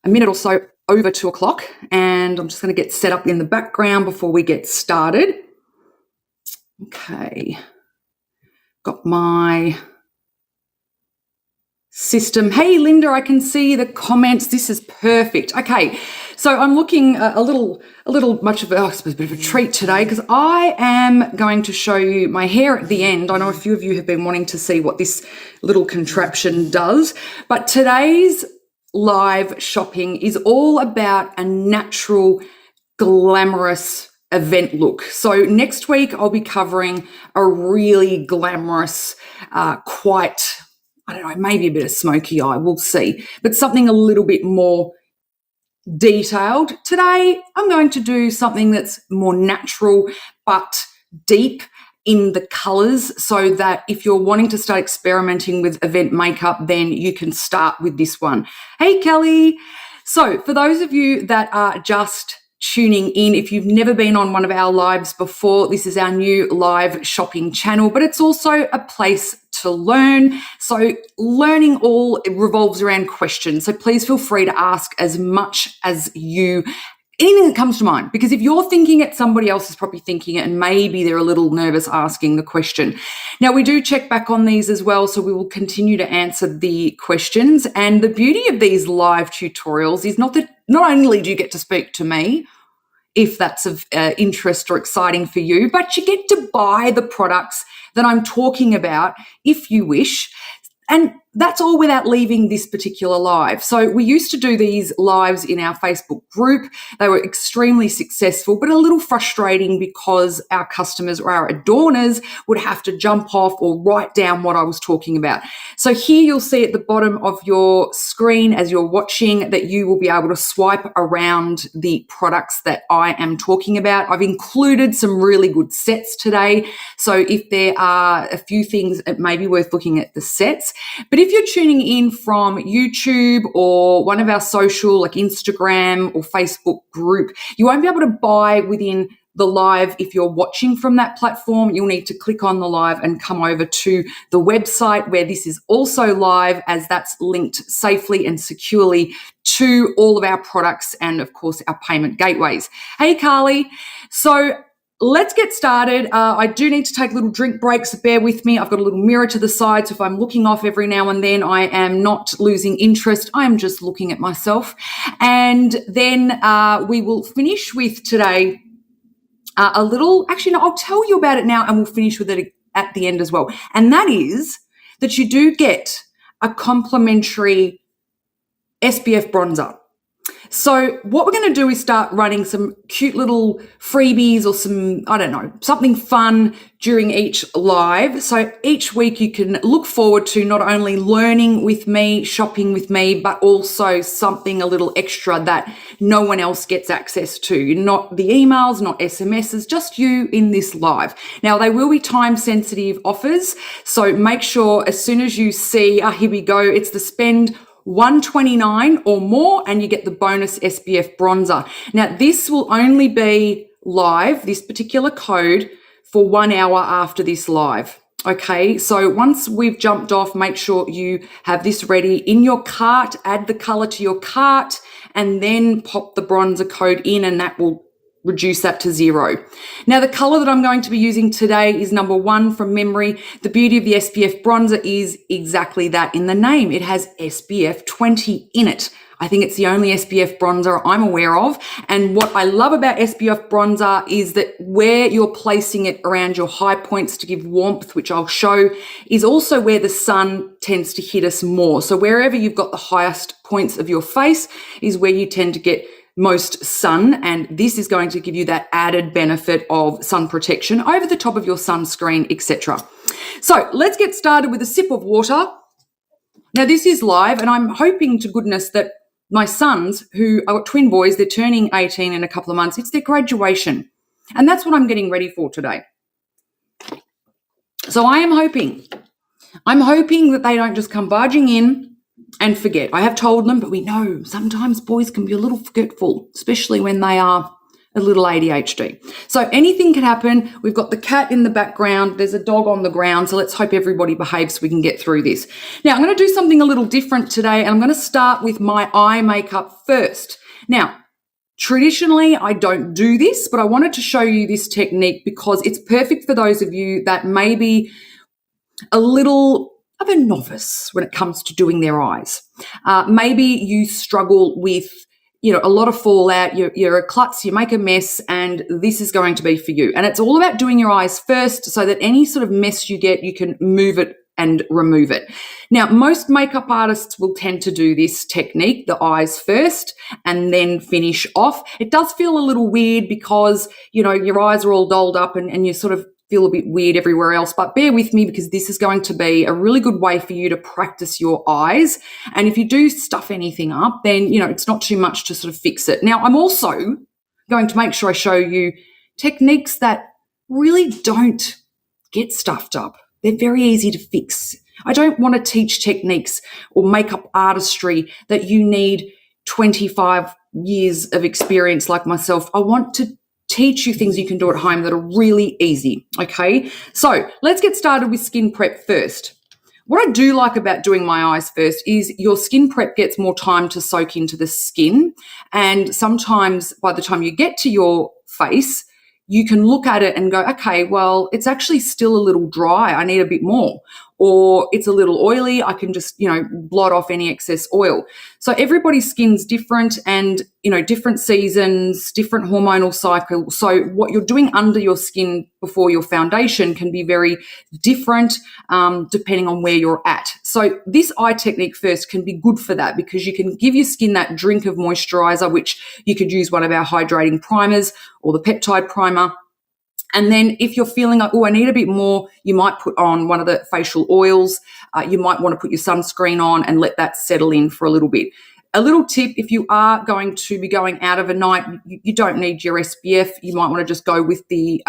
a minute or so over 2 o'clock, and I'm just going to get set up in the background before we get started. Okay, got my system. Hey, Linda, I can see the comments. This is perfect. Okay, so I'm looking a little much of I suppose a bit of a treat today because I am going to show you my hair at the end. I know a few of you have been wanting to see what this little contraption does, but today's live shopping is all about a natural, glamorous event look. So next week I'll be covering a really glamorous, quite, I don't know, maybe a bit of smoky eye, we'll see, but something a little bit more detailed. Today I'm going to do something that's more natural but deep in the colours, so that if you're wanting to start experimenting with event makeup, then you can start with this one. Hey, Kelly. So for those of you that are just tuning in, if you've never been on one of our lives before, this is our new live shopping channel, but it's also a place to learn. So learning all revolves around questions. So please feel free to ask as much as anything that comes to mind, because if you're thinking it, somebody else is probably thinking it, and maybe they're a little nervous asking the question. Now, we do check back on these as well, so we will continue to answer the questions. And the beauty of these live tutorials is not only do you get to speak to me, if that's of interest or exciting for you, but you get to buy the products that I'm talking about if you wish. And that's all without leaving this particular live. So we used to do these lives in our Facebook group. They were extremely successful, but a little frustrating because our customers or our adorners would have to jump off or write down what I was talking about. So here you'll see at the bottom of your screen as you're watching that you will be able to swipe around the products that I am talking about. I've included some really good sets today. So if there are a few things, it may be worth looking at the sets. But if you're tuning in from YouTube or one of our social, like Instagram or Facebook group, you won't be able to buy within the live. If you're watching from that platform, you'll need to click on the live and come over to the website where this is also live, as that's linked safely and securely to all of our products and, of course, our payment gateways. Hey, Carly. So let's get started. I do need to take little drink breaks, so bear with me. I've got a little mirror to the side, so if I'm looking off every now and then, I am not losing interest. I am just looking at myself. And then we will finish with today I'll tell you about it now and we'll finish with it at the end as well. And that is that you do get a complimentary SPF bronzer. So what we're going to do is start running some cute little freebies or something fun during each live. So each week you can look forward to not only learning with me, shopping with me, but also something a little extra that no one else gets access to. Not the emails, not SMSs, just you in this live. Now, they will be time-sensitive offers, so make sure as soon as you see, here we go, it's the spend $129 or more and you get the bonus SPF bronzer. Now, this will only be live, this particular code, for 1 hour after this live. Okay, so once we've jumped off, make sure you have this ready in your cart, add the color to your cart, and then pop the bronzer code in, and that will reduce that to 0. Now, the color that I'm going to be using today is number 1 from memory. The beauty of the SPF bronzer is exactly that in the name. It has SPF 20 in it. I think it's the only SPF bronzer I'm aware of. And what I love about SPF bronzer is that where you're placing it around your high points to give warmth, which I'll show, is also where the sun tends to hit us more. So wherever you've got the highest points of your face is where you tend to get most sun, and this is going to give you that added benefit of sun protection over the top of your sunscreen, etc. So let's get started with a sip of water. Now, this is live, and I'm hoping to goodness that my sons, who are twin boys, they're turning 18 in a couple of months, it's their graduation, and that's what I'm getting ready for today. So I'm hoping that they don't just come barging in and forget. I have told them, but we know sometimes boys can be a little forgetful, especially when they are a little ADHD. So anything can happen. We've got the cat in the background. There's a dog on the ground. So let's hope everybody behaves so we can get through this. Now, I'm going to do something a little different today, and I'm going to start with my eye makeup first. Now, traditionally, I don't do this, but I wanted to show you this technique because it's perfect for those of you that may be a little of a novice when it comes to doing their eyes. Maybe you struggle with a lot of fallout, you're a klutz, you make a mess, and this is going to be for you. And it's all about doing your eyes first so that any sort of mess you get, you can move it and remove it. Now, most makeup artists will tend to do this technique, the eyes first and then finish off. It does feel a little weird because, your eyes are all dolled up and you sort of feel a bit weird everywhere else, but bear with me because this is going to be a really good way for you to practice your eyes. And if you do stuff anything up, then, it's not too much to sort of fix it. Now, I'm also going to make sure I show you techniques that really don't get stuffed up. They're very easy to fix. I don't want to teach techniques or makeup artistry that you need 25 years of experience like myself. I want to teach you things you can do at home that are really easy, okay? So let's get started with skin prep first. What I do like about doing my eyes first is your skin prep gets more time to soak into the skin, and sometimes by the time you get to your face, you can look at it and go, okay, well, it's actually still a little dry. I need a bit more. Or it's a little oily. I can just, blot off any excess oil. So everybody's skin's different and, different seasons, different hormonal cycles. So what you're doing under your skin before your foundation can be very different depending on where you're at. So this eye technique first can be good for that because you can give your skin that drink of moisturizer, which you could use one of our hydrating primers or the peptide primer. And then if you're feeling like, I need a bit more, you might put on one of the facial oils. You might want to put your sunscreen on and let that settle in for a little bit. A little tip, if you are going to be going out of a night, you don't need your SPF. You might want to just go with the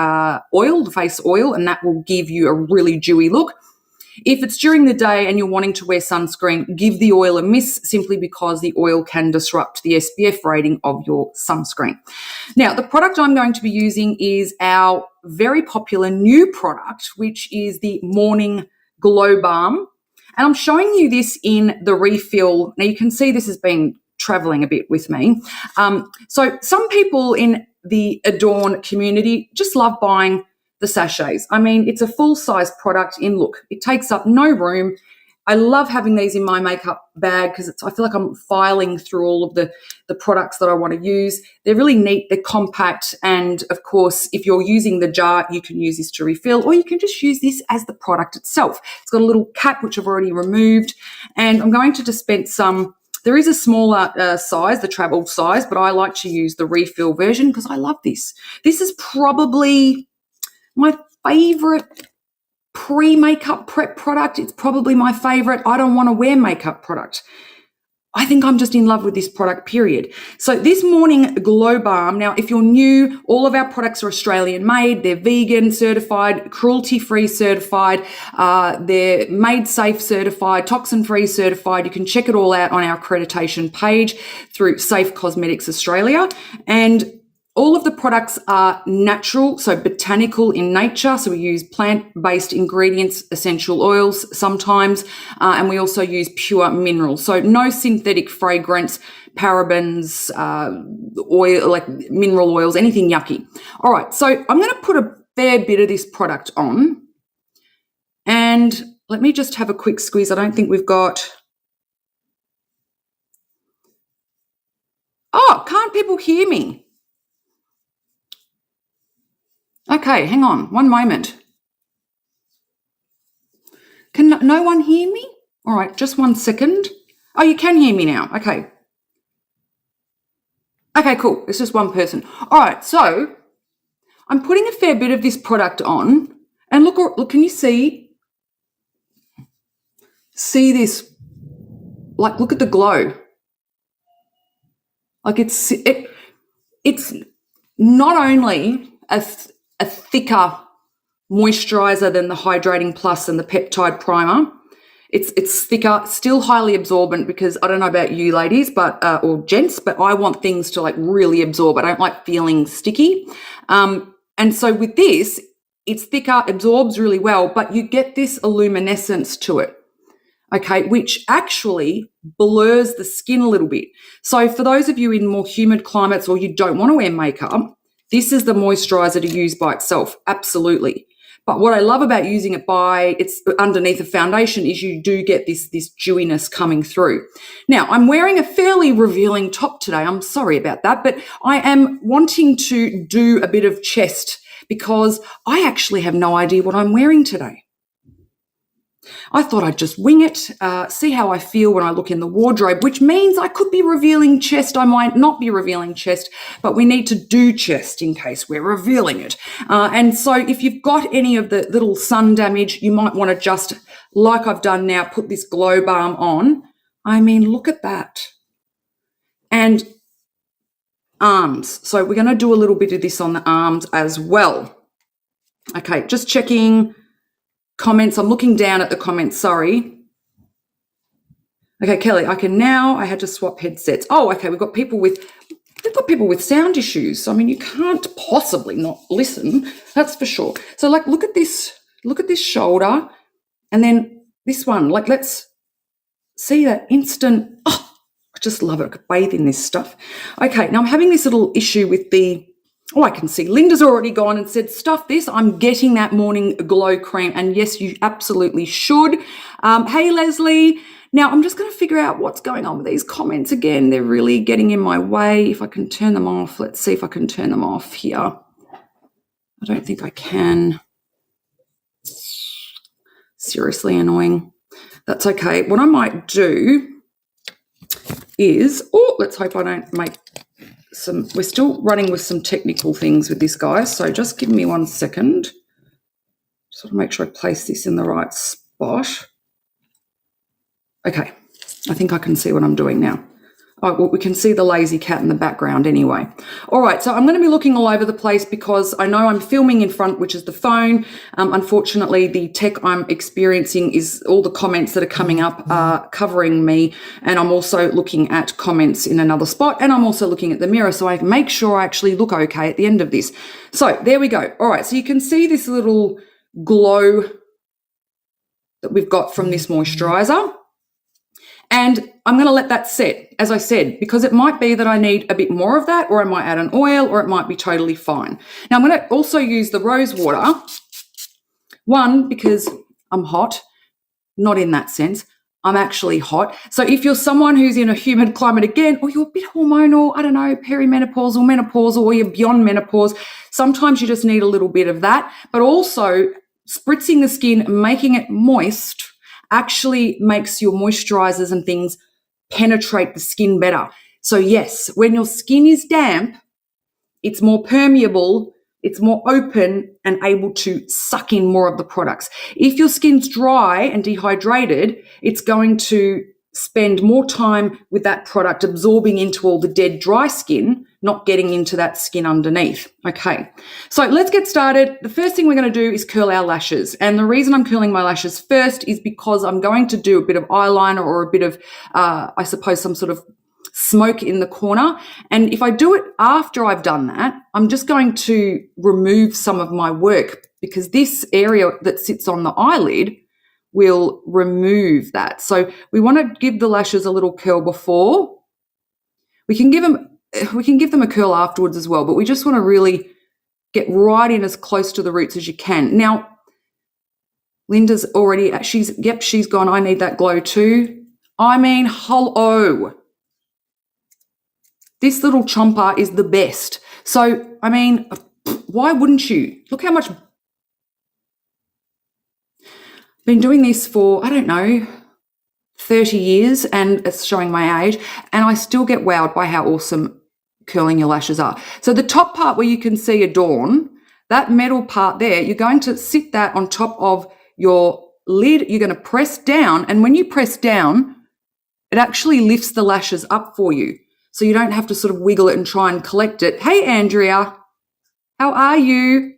oil, the face oil, and that will give you a really dewy look. If it's during the day and you're wanting to wear sunscreen, give the oil a miss simply because the oil can disrupt the SPF rating of your sunscreen. Now, the product I'm going to be using is our very popular new product, which is the Morning Glow Balm. And I'm showing you this in the refill. Now, you can see this has been traveling a bit with me. So some people in the Adorn community just love buying the sachets. I mean, it's a full-size product look. It takes up no room. I love having these in my makeup bag because I feel like I'm filing through all of the products that I want to use. They're really neat. They're compact. And, of course, if you're using the jar, you can use this to refill, or you can just use this as the product itself. It's got a little cap, which I've already removed. And I'm going to dispense some. There is a smaller size, the travel size, but I like to use the refill version because I love this. This is probably my favorite pre-makeup prep product. It's probably my favorite I don't want to wear makeup product. I think I'm just in love with this product, period. So this Morning Glow Balm, now if you're new, all of our products are Australian made. They're vegan certified, cruelty-free certified, they're made safe certified, toxin-free certified. You can check it all out on our accreditation page through Safe Cosmetics Australia. And all of the products are natural, so botanical in nature. So we use plant-based ingredients, essential oils sometimes, and we also use pure minerals. So no synthetic fragrance, parabens, oil, like mineral oils, anything yucky. All right, so I'm going to put a fair bit of this product on. And let me just have a quick squeeze. I don't think we've got... Oh, can't people hear me? Okay, hang on, one moment. Can no one hear me? All right, just 1 second. Oh, you can hear me now. Okay. Okay, cool. It's just one person. All right, so I'm putting a fair bit of this product on, and look, can you see this? Like, look at the glow. Like it's not only a thicker moisturizer than the Hydrating Plus and the Peptide Primer. It's thicker, still highly absorbent, because I don't know about you ladies, but or gents, but I want things to like really absorb. I don't like feeling sticky. And so with this, it's thicker, absorbs really well, but you get this luminescence to it, okay, which actually blurs the skin a little bit. So for those of you in more humid climates, or you don't want to wear makeup, this is the moisturizer to use by itself, absolutely. But what I love about using it by it's underneath a foundation is you do get this dewiness coming through. Now, I'm wearing a fairly revealing top today. I'm sorry about that, but I am wanting to do a bit of chest because I actually have no idea what I'm wearing today. I thought I'd just wing it, see how I feel when I look in the wardrobe, which means I could be revealing chest. I might not be revealing chest, but we need to do chest in case we're revealing it. And so if you've got any of the little sun damage, you might want to just, like I've done now, put this glow balm on. I mean, look at that. And arms. So we're going to do a little bit of this on the arms as well. Okay, just checking comments. I'm looking down at the comments, sorry. Okay, Kelly, I had to swap headsets. Oh, okay, we've got people with sound issues. I mean, you can't possibly not listen, that's for sure. So like, look at this shoulder, and then this one, like, let's see that instant, oh, I just love it. I could bathe in this stuff. Okay, now I'm having this little issue with I can see Linda's already gone and said, stuff this. I'm getting that morning glow cream. And yes, you absolutely should. Hey, Leslie. Now, I'm just going to figure out what's going on with these comments again. They're really getting in my way. If I can turn them off, let's see if I can turn them off here. I don't think I can. Seriously annoying. That's okay. What I might do is, let's hope I don't make we're still running with some technical things with this, guys, so just give me 1 second. Just want to make sure I place this in the right spot. Okay, I think I can see what I'm doing now. Oh, well, we can see the lazy cat in the background anyway. All right, so I'm going to be looking all over the place because I know I'm filming in front, which is the phone. Unfortunately, the tech I'm experiencing is all the comments that are coming up are covering me, and I'm also looking at comments in another spot, and I'm also looking at the mirror so I can make sure I actually look okay at the end of this. So there we go. All right, so you can see this little glow that we've got from this moisturizer. And I'm going to let that set, as I said, because it might be that I need a bit more of that, or I might add an oil, or it might be totally fine. Now, I'm going to also use the rose water. One, because I'm hot, not in that sense. I'm actually hot. So if you're someone who's in a humid climate again, or you're a bit hormonal, I don't know, perimenopausal, menopausal, or you're beyond menopause, sometimes you just need a little bit of that. But also spritzing the skin, making it moist, actually makes your moisturizers and things penetrate the skin better. So yes, when your skin is damp, it's more permeable, it's more open and able to suck in more of the products. If your skin's dry and dehydrated, it's going to spend more time with that product absorbing into all the dead dry skin, not getting into that skin underneath. Okay, so let's get started. The first thing we're going to do is curl our lashes. And the reason I'm curling my lashes first is because I'm going to do a bit of eyeliner or a bit of, I suppose, some sort of smoke in the corner. And if I do it after I've done that, I'm just going to remove some of my work because this area that sits on the eyelid will remove that. So we want to give the lashes a little curl before. We can give them a curl afterwards as well, but we just want to really get right in as close to the roots as you can. Now, Linda's already, she's gone. I need that glow too. I mean, hello. This little chomper is the best. So, I mean, why wouldn't you? Look how much. Been doing this for, I don't know, 30 years, and it's showing my age, and I still get wowed by how awesome curling your lashes are. So the top part where you can see adorn, that metal part there, you're going to sit that on top of your lid. You're going to press down, and when you press down, it actually lifts the lashes up for you. So you don't have to sort of wiggle it and try and collect it. Hey, Andrea, how are you?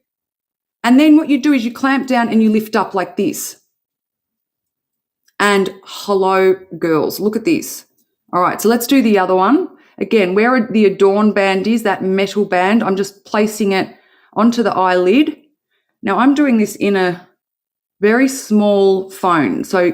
And then what you do is you clamp down and you lift up like this. And hello, girls, look at this. All right, so let's do the other one. Again, where the Adorn band is, that metal band, I'm just placing it onto the eyelid. Now I'm doing this in a very small phone. So,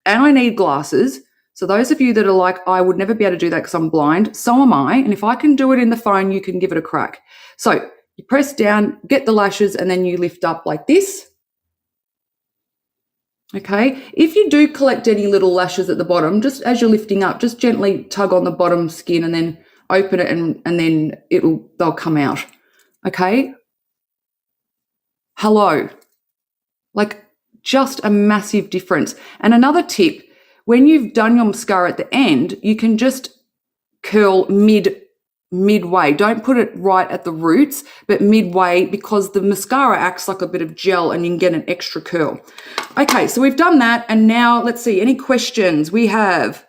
and I need glasses. So those of you that are like, I would never be able to do that because I'm blind, so am I. And if I can do it in the phone, you can give it a crack. So you press down, get the lashes, and then you lift up like this. Okay. If you do collect any little lashes at the bottom, just as you're lifting up, just gently tug on the bottom skin and then open it and then they'll come out. Okay. Hello. Like just a massive difference. And another tip, when you've done your mascara at the end, you can just curl midway. Don't put it right at the roots, but midway, because the mascara acts like a bit of gel and you can get an extra curl. Okay, so we've done that. And now let's see, any questions? We have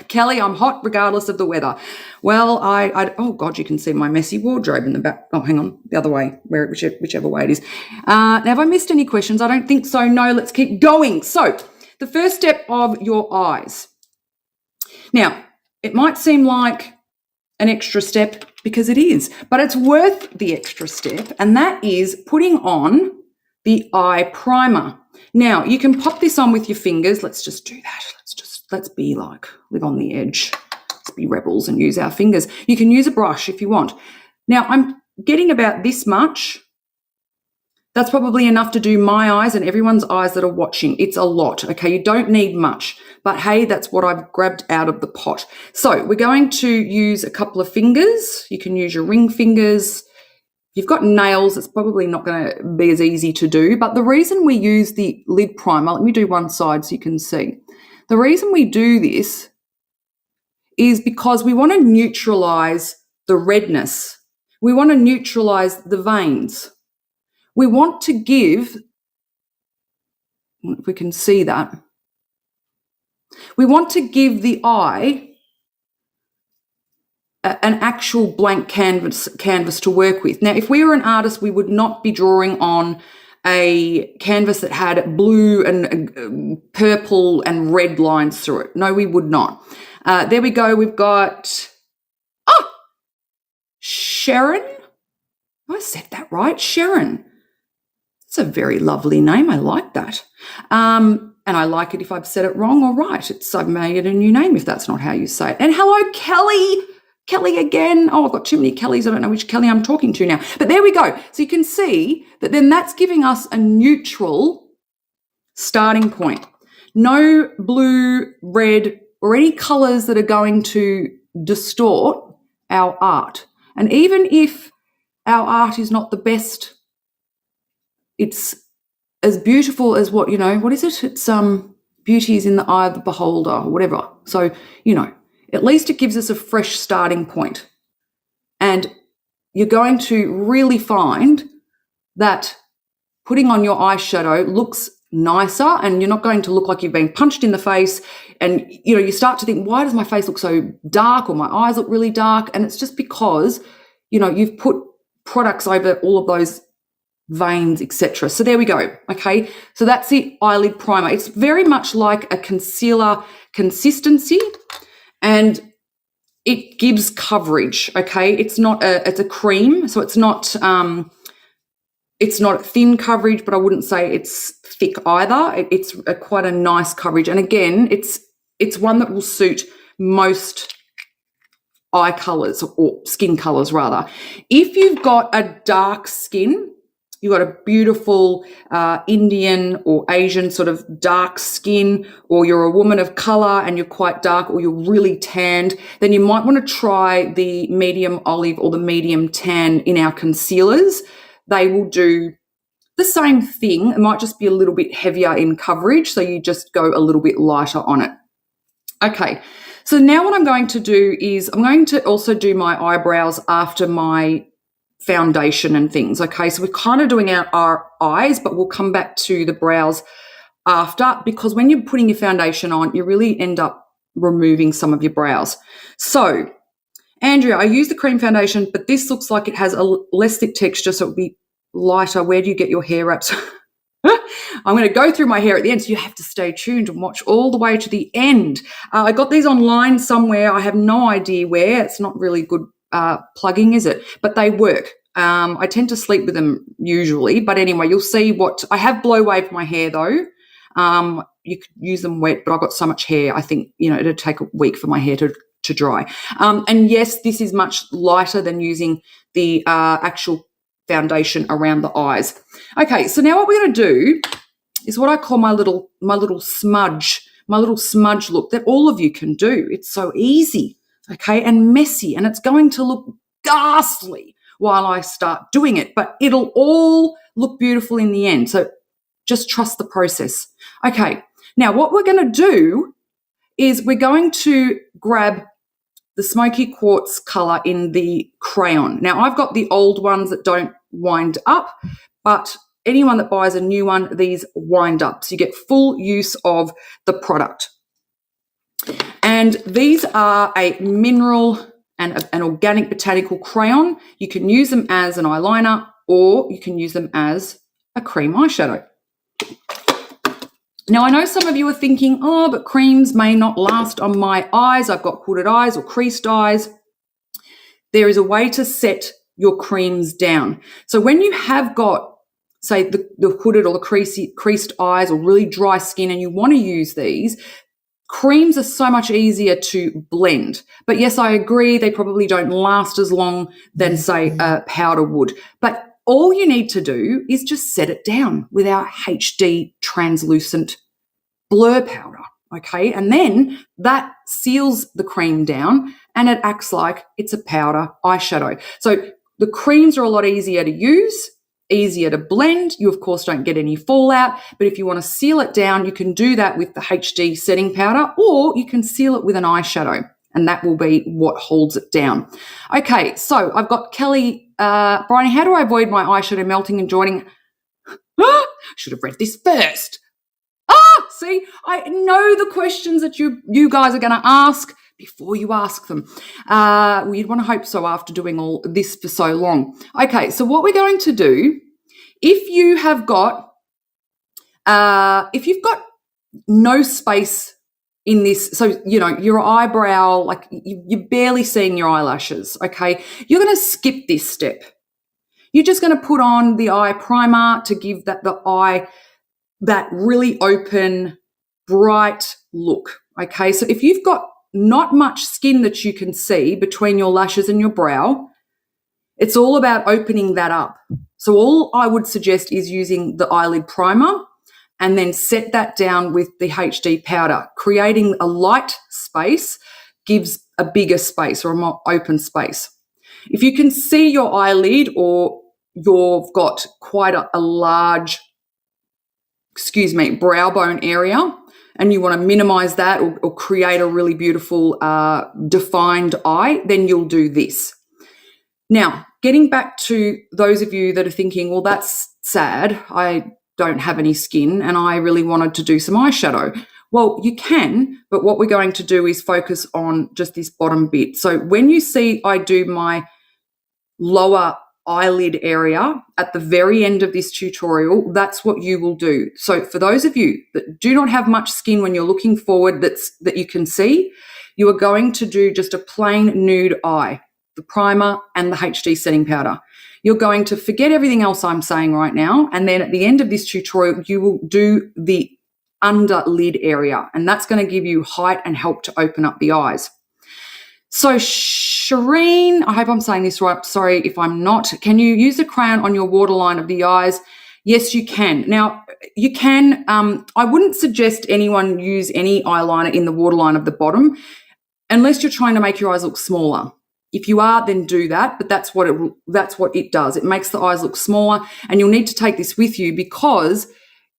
Kelly, I'm hot regardless of the weather. Well, oh God, you can see my messy wardrobe in the back. Oh, hang on, the other way, whichever way it is. Now, have I missed any questions? I don't think so. No, let's keep going. So the first step of your eyes. Now, it might seem like an extra step because it is, but it's worth the extra step, and that is putting on the eye primer. Now, you can pop this on with your fingers. Let's just do that. Let's be like, live on the edge. Let's be rebels and use our fingers. You can use a brush if you want. Now, I'm getting about this much. That's probably enough to do my eyes and everyone's eyes that are watching. It's a lot, okay? You don't need much. But hey, that's what I've grabbed out of the pot. So we're going to use a couple of fingers. You can use your ring fingers. If you've got nails, it's probably not going to be as easy to do. But the reason we use the lid primer, let me do one side so you can see. The reason we do this is because we want to neutralize the redness. We want to neutralize the veins. We want to give, if we can see that, we want to give the eye an actual blank canvas to work with. Now, if we were an artist, we would not be drawing on a canvas that had blue and purple and red lines through it. No, we would not. There we go. We've got, Sharon. I said that right, Sharon. It's a very lovely name. I like that. And I like it if I've said it wrong or right. I've made it a new name if that's not how you say it. And hello, Kelly. Kelly again. Oh, I've got too many Kellys. I don't know which Kelly I'm talking to now. But there we go. So you can see that then that's giving us a neutral starting point. No blue, red, or any colours that are going to distort our art. And even if our art is not the best, it's as beautiful as what is it? It's beauty is in the eye of the beholder or whatever. So, at least it gives us a fresh starting point. And you're going to really find that putting on your eyeshadow looks nicer, and you're not going to look like you've been punched in the face. And, you start to think, why does my face look so dark, or my eyes look really dark? And it's just because, you've put products over all of those veins, etc. So there we go. Okay. So that's the eyelid primer. It's very much like a concealer consistency, and it gives coverage. Okay. It's a cream. So it's not thin coverage, but I wouldn't say it's thick either. It's quite a nice coverage. And again, it's one that will suit most eye colors, or skin colors rather. If you've got a dark skin, you've got a beautiful Indian or Asian sort of dark skin, or you're a woman of color and you're quite dark, or you're really tanned, then you might want to try the medium olive or the medium tan in our concealers. They will do the same thing. It might just be a little bit heavier in coverage, so you just go a little bit lighter on it. Okay, so now what I'm going to do is I'm going to also do my eyebrows after my foundation and things. Okay, so we're kind of doing our eyes, but we'll come back to the brows after, because when you're putting your foundation on, you really end up removing some of your brows. So, Andrea, I use the cream foundation, but this looks like it has a less thick texture, so it'll be lighter. Where do you get your hair wraps? I'm going to go through my hair at the end, so you have to stay tuned and watch all the way to the end. I got these online somewhere. I have no idea where. It's not really good plugging, is it? But they work. I tend to sleep with them usually. But anyway, you'll see what – I have blow waved my hair though. You could use them wet, but I've got so much hair, I think, it'd take a week for my hair to dry. And yes, this is much lighter than using the actual foundation around the eyes. Okay, so now what we're going to do is what I call my little smudge look that all of you can do. It's so easy, okay, and messy, and it's going to look ghastly while I start doing it, but it'll all look beautiful in the end. So just trust the process. Okay, now what we're going to do is we're going to grab the smoky quartz colour in the crayon. Now, I've got the old ones that don't wind up, but anyone that buys a new one, these wind up. So you get full use of the product. And these are a mineral and an organic botanical crayon. You can use them as an eyeliner or you can use them as a cream eyeshadow. Now, I know some of you are thinking, oh, but creams may not last on my eyes. I've got hooded eyes or creased eyes. There is a way to set your creams down. So when you have got, say, the hooded or the creased eyes or really dry skin and you want to use these, creams are so much easier to blend. But yes, I agree, they probably don't last as long than, say, powder would. But all you need to do is just set it down with our HD translucent blur powder, okay? And then that seals the cream down and it acts like it's a powder eyeshadow. So the creams are a lot easier to use, easier to blend. You, of course, don't get any fallout, but if you want to seal it down, you can do that with the HD setting powder or you can seal it with an eyeshadow, and that will be what holds it down. Okay, so I've got Kelly. Briony, how do I avoid my eyeshadow melting and joining? Should have read this first. See, I know the questions that you guys are going to ask before you ask them. We'd want to hope so after doing all this for so long. Okay, so what we're going to do, if you've got no space in this, so, your eyebrow, like you're barely seeing your eyelashes, okay, you're going to skip this step. You're just going to put on the eye primer to give the eye that really open, bright look, okay? So if you've got not much skin that you can see between your lashes and your brow, it's all about opening that up. So all I would suggest is using the eyelid primer and then set that down with the HD powder. Creating a light space gives a bigger space or a more open space. If you can see your eyelid or you've got quite a large, brow bone area and you want to minimize that or create a really beautiful defined eye, then you'll do this. Now, getting back to those of you that are thinking, well, that's sad, I don't have any skin and I really wanted to do some eyeshadow. Well, you can, but what we're going to do is focus on just this bottom bit. So when you see I do my lower eyelid area at the very end of this tutorial, that's what you will do. So for those of you that do not have much skin when you're looking forward that you can see, you are going to do just a plain nude eye, the primer and the HD setting powder. You're going to forget everything else I'm saying right now, and then at the end of this tutorial, you will do the under lid area, and that's going to give you height and help to open up the eyes. So Shireen, I hope I'm saying this right. Sorry if I'm not. Can you use the crayon on your waterline of the eyes? Yes, you can. Now, you can. I wouldn't suggest anyone use any eyeliner in the waterline of the bottom unless you're trying to make your eyes look smaller. If you are, then do that, but that's what it does. It makes the eyes look smaller, and you'll need to take this with you because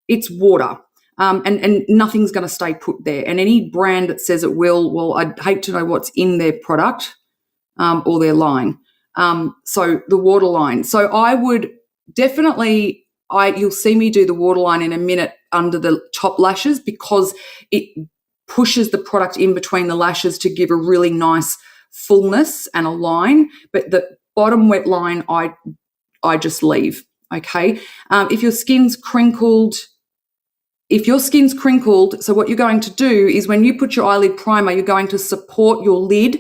it's water. And nothing's going to stay put there. And any brand that says it will, well, I'd hate to know what's in their product or their line. So the waterline. So I would definitely, you'll see me do the waterline in a minute under the top lashes because it pushes the product in between the lashes to give a really nice fullness and a line. But the bottom wet line, I just leave, okay? If your skin's crinkled, if your skin's crinkled, so what you're going to do is when you put your eyelid primer, you're going to support your lid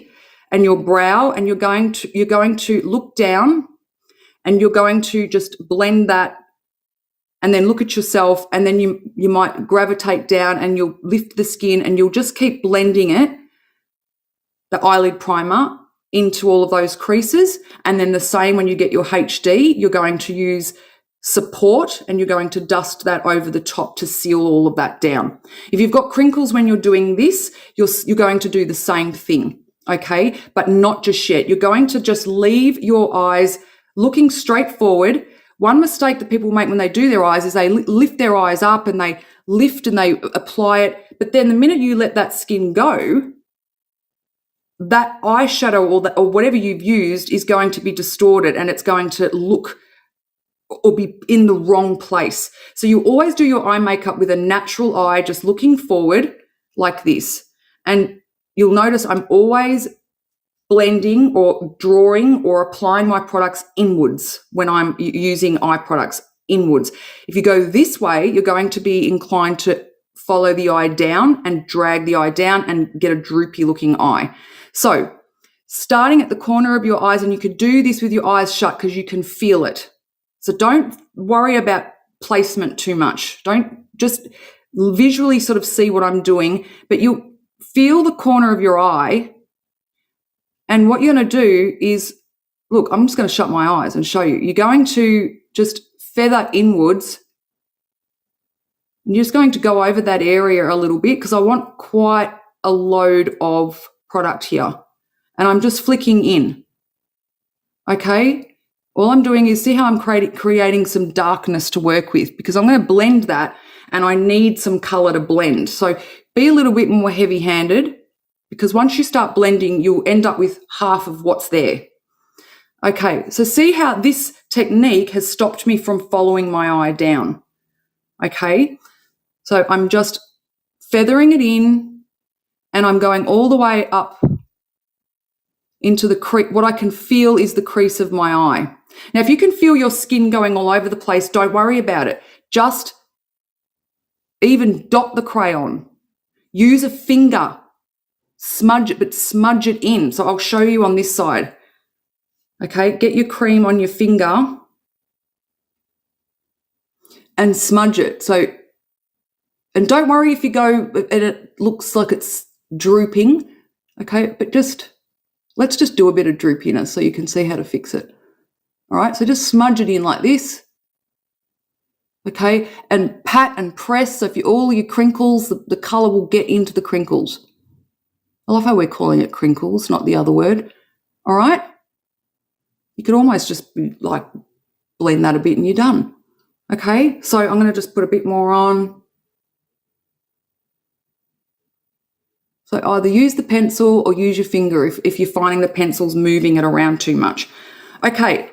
and your brow, and you're going to look down, and you're going to just blend that, and then look at yourself, and then you might gravitate down and you'll lift the skin, and you'll just keep blending it, the eyelid primer, into all of those creases. And then the same when you get your HD, you're going to use support, and you're going to dust that over the top to seal all of that down. If you've got crinkles when you're doing this, you're going to do the same thing, okay? But not just yet. You're going to just leave your eyes looking straight forward. One mistake that people make when they do their eyes is they lift their eyes up and they lift and they apply it. But then the minute you let that skin go, that eyeshadow or whatever you've used is going to be distorted, and it's going to look or be in the wrong place. So you always do your eye makeup with a natural eye, just looking forward like this. And you'll notice I'm always blending or drawing or applying my products inwards when I'm using eye products inwards. If you go this way, you're going to be inclined to follow the eye down and drag the eye down and get a droopy looking eye. So starting at the corner of your eyes, and you could do this with your eyes shut because you can feel it. So don't worry about placement too much. Don't just visually sort of see what I'm doing, but you feel the corner of your eye. And what you're going to do is, look, I'm just going to shut my eyes and show you. You're going to just feather inwards. And you're just going to go over that area a little bit because I want quite a load of product here. And I'm just flicking in. Okay? All I'm doing is see how I'm creating some darkness to work with, because I'm going to blend that and I need some color to blend. So be a little bit more heavy-handed, because once you start blending, you'll end up with half of what's there. Okay, so see how this technique has stopped me from following my eye down. Okay, so I'm just feathering it in, and I'm going all the way up into the crease. What I can feel is the crease of my eye. Now, if you can feel your skin going all over the place, don't worry about it. Just even dot the crayon. Use a finger. Smudge it, but smudge it in. So I'll show you on this side. Okay, get your cream on your finger and smudge it. So, and don't worry if you go and it looks like it's drooping. Okay, but let's just do a bit of droopiness so you can see how to fix it. All right, so just smudge it in like this. Okay, and pat and press. So if all your crinkles, the colour will get into the crinkles. I love how we're calling it crinkles, not the other word. All right, you could almost just be like blend that a bit and you're done. Okay, so I'm going to just put a bit more on. So either use the pencil or use your finger if you're finding the pencil's moving it around too much. Okay,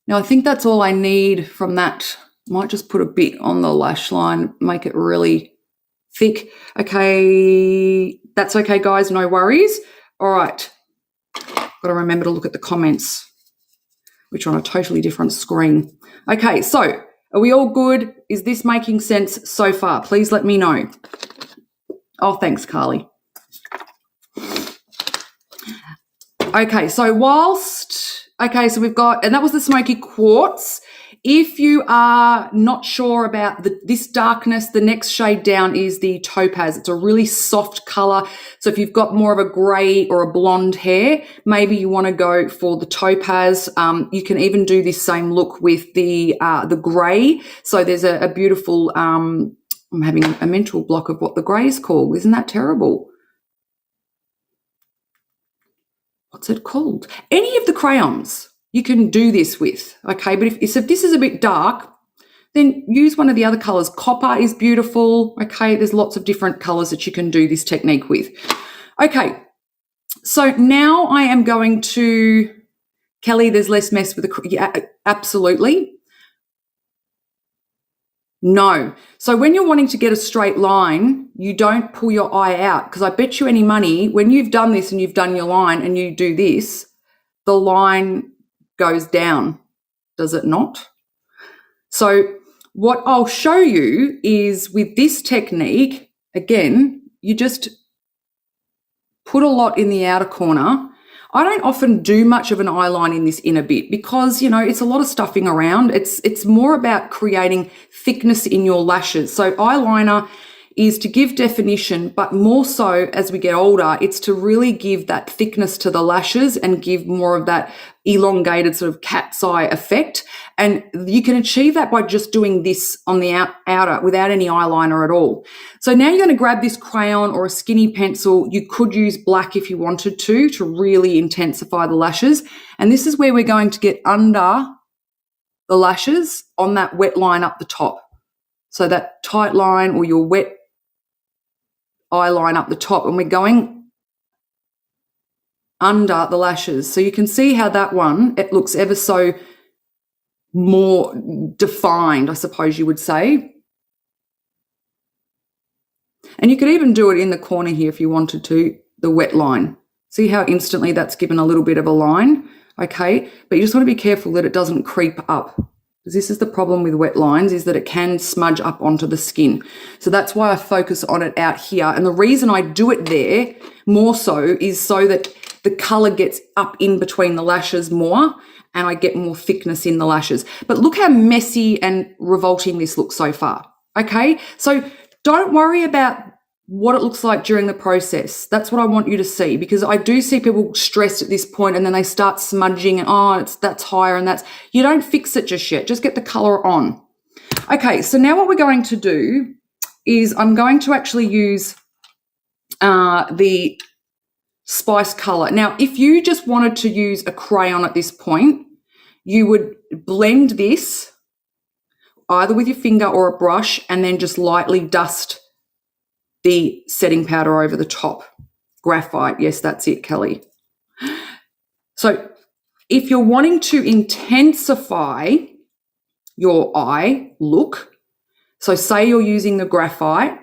now I think that's all I need from that. Might just put a bit on the lash line, make it really thick. Okay, that's okay, guys, no worries. All right, got to remember to look at the comments, which are on a totally different screen. Okay, so are we all good? Is this making sense so far? Please let me know. Oh, thanks, Carly. Okay, so so we've got, and that was the smoky quartz. If you are not sure about this darkness, the next shade down is the topaz. It's a really soft color. So if you've got more of a gray or a blonde hair, maybe you want to go for the topaz. You can even do this same look with the gray. So there's a beautiful, I'm having a mental block of what the gray is called. Isn't that terrible? What's it called? Any of the crayons you can do this with, okay? But if this is a bit dark, then use one of the other colours. Copper is beautiful, okay? There's lots of different colours that you can do this technique with. Okay, so now I am going to, Kelly, there's less mess with the, yeah, absolutely. No. So when you're wanting to get a straight line, you don't pull your eye out, because I bet you any money when you've done this and you've done your line and you do this, the line goes down, does it not? So what I'll show you is with this technique, again, you just put a lot in the outer corner. I don't often do much of an eye line in this inner bit because, you know, it's a lot of stuffing around. It's more about creating thickness in your lashes. So eyeliner is to give definition, but more so as we get older, it's to really give that thickness to the lashes and give more of that elongated sort of cat's eye effect. And you can achieve that by just doing this on the outer without any eyeliner at all. So now you're going to grab this crayon or a skinny pencil. You could use black if you wanted to really intensify the lashes. And this is where we're going to get under the lashes on that wet line up the top. So that tight line or your wet eye line up the top, and we're going under the lashes. So you can see how that one, it looks ever so more defined, I suppose you would say. And you could even do it in the corner here if you wanted to, the wet line. See how instantly that's given a little bit of a line, okay? But you just want to be careful that it doesn't creep up. Because this is the problem with wet lines, is that it can smudge up onto the skin. So that's why I focus on it out here. And the reason I do it there more so is so that the colour gets up in between the lashes more and I get more thickness in the lashes. But look how messy and revolting this looks so far, okay? So don't worry about what it looks like during the process. That's what I want you to see, because I do see people stressed at this point and then they start smudging and, oh, that's higher and that's, you don't fix it just yet. Just get the colour on. Okay, so now what we're going to do is I'm going to actually use the spice colour. Now, if you just wanted to use a crayon at this point, you would blend this either with your finger or a brush and then just lightly dust the setting powder over the top. Graphite, yes, that's it, Kelly. So if you're wanting to intensify your eye look, so say you're using the graphite,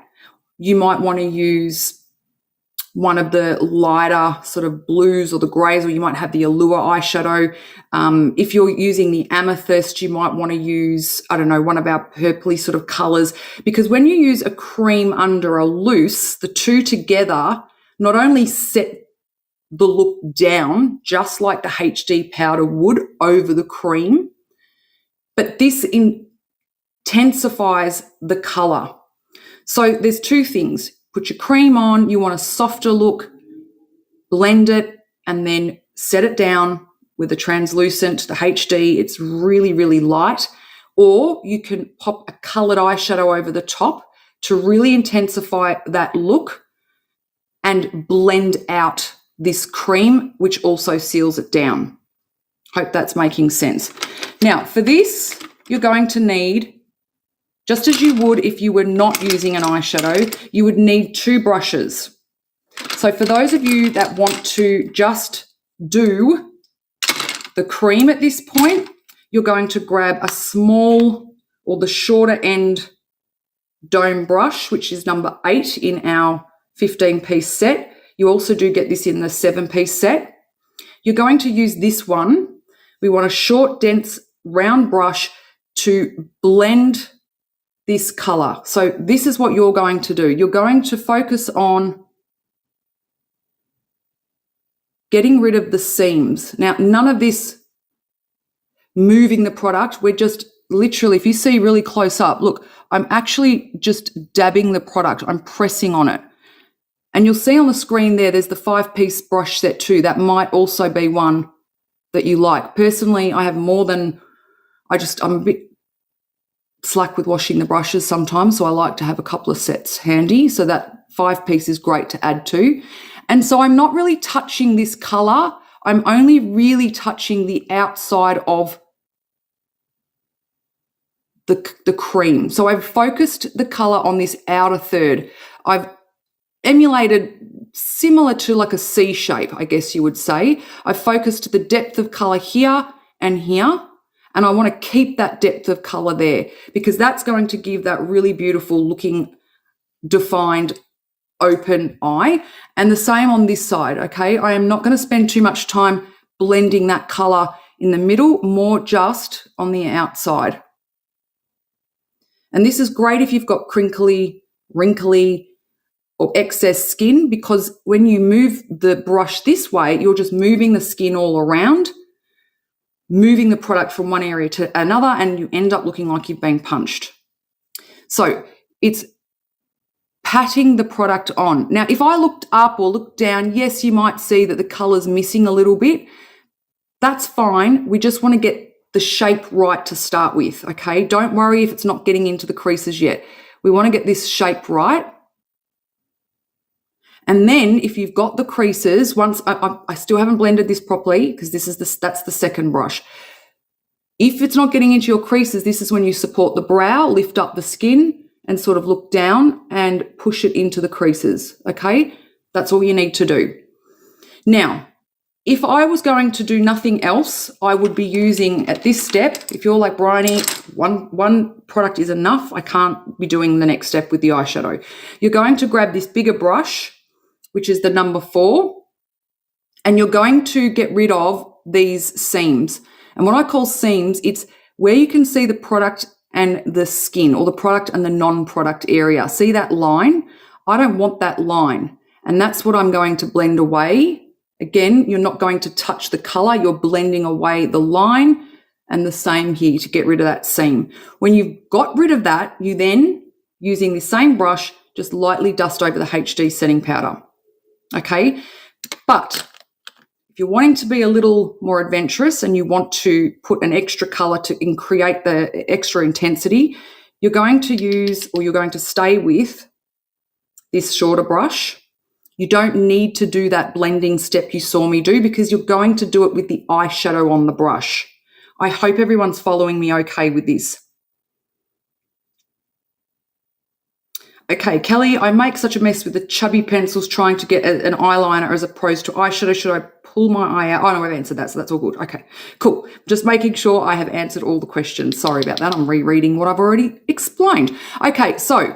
you might want to use one of the lighter sort of blues or the greys, or you might have the Allure eyeshadow. If you're using the amethyst, you might want to use, I don't know, one of our purpley sort of colours, because when you use a cream under a loose, the two together not only set the look down, just like the HD powder would over the cream, but this intensifies the colour. So there's two things. Put your cream on, you want a softer look, blend it, and then set it down with a translucent, the HD. It's really, really light. Or you can pop a coloured eyeshadow over the top to really intensify that look and blend out this cream, which also seals it down. Hope that's making sense. Now, for this, you're going to need, just as you would if you were not using an eyeshadow, you would need 2 brushes. So for those of you that want to just do the cream at this point, you're going to grab a small or the shorter end dome brush, which is number 8 in our 15-piece set. You also do get this in the 7-piece set. You're going to use this one. We want a short, dense, round brush to blend this colour. So this is what you're going to do. You're going to focus on getting rid of the seams. Now, none of this moving the product. We're just literally, if you see really close up, look, I'm actually just dabbing the product. I'm pressing on it. And you'll see on the screen there's the 5-piece brush set too. That might also be one that you like. Personally, I have more than, I'm a bit slack with washing the brushes sometimes, so I like to have a couple of sets handy. So that 5-piece is great to add to. And so I'm not really touching this colour. I'm only really touching the outside of the cream. So I've focused the colour on this outer third. I've emulated similar to like a C shape, I guess you would say. I've focused the depth of colour here and here, and I want to keep that depth of colour there because that's going to give that really beautiful looking defined open eye. And the same on this side, okay? I am not going to spend too much time blending that colour in the middle, more just on the outside. And this is great if you've got crinkly, wrinkly, or excess skin, because when you move the brush this way, you're just moving the skin all around, moving the product from one area to another, and you end up looking like you've been punched. So it's patting the product on. Now, if I looked up or looked down, yes, you might see that the colour's missing a little bit. That's fine. We just want to get the shape right to start with, okay? Don't worry if it's not getting into the creases yet. We want to get this shape right. And then if you've got the creases, once I still haven't blended this properly because that's the second brush. If it's not getting into your creases, this is when you support the brow, lift up the skin and sort of look down and push it into the creases, okay? That's all you need to do. Now, if I was going to do nothing else, I would be using at this step, if you're like Briony, one product is enough, I can't be doing the next step with the eyeshadow. You're going to grab this bigger brush, which is the number 4, and you're going to get rid of these seams. And what I call seams, it's where you can see the product and the skin, or the product and the non-product area. See that line? I don't want that line. And that's what I'm going to blend away. Again, you're not going to touch the color. You're blending away the line, and the same here to get rid of that seam. When you've got rid of that, you then, using the same brush, just lightly dust over the HD setting powder. Okay, but if you're wanting to be a little more adventurous and you want to put an extra color to create the extra intensity, you're going to use, or you're going to stay with, this shorter brush. You don't need to do that blending step you saw me do because you're going to do it with the eyeshadow on the brush. I hope everyone's following me okay with this. Okay, Kelly, I make such a mess with the chubby pencils trying to get an eyeliner as opposed to eyeshadow. Should I pull my eye out? Oh, no, I've answered that, so that's all good. Okay, cool. Just making sure I have answered all the questions. Sorry about that. I'm rereading what I've already explained. Okay, so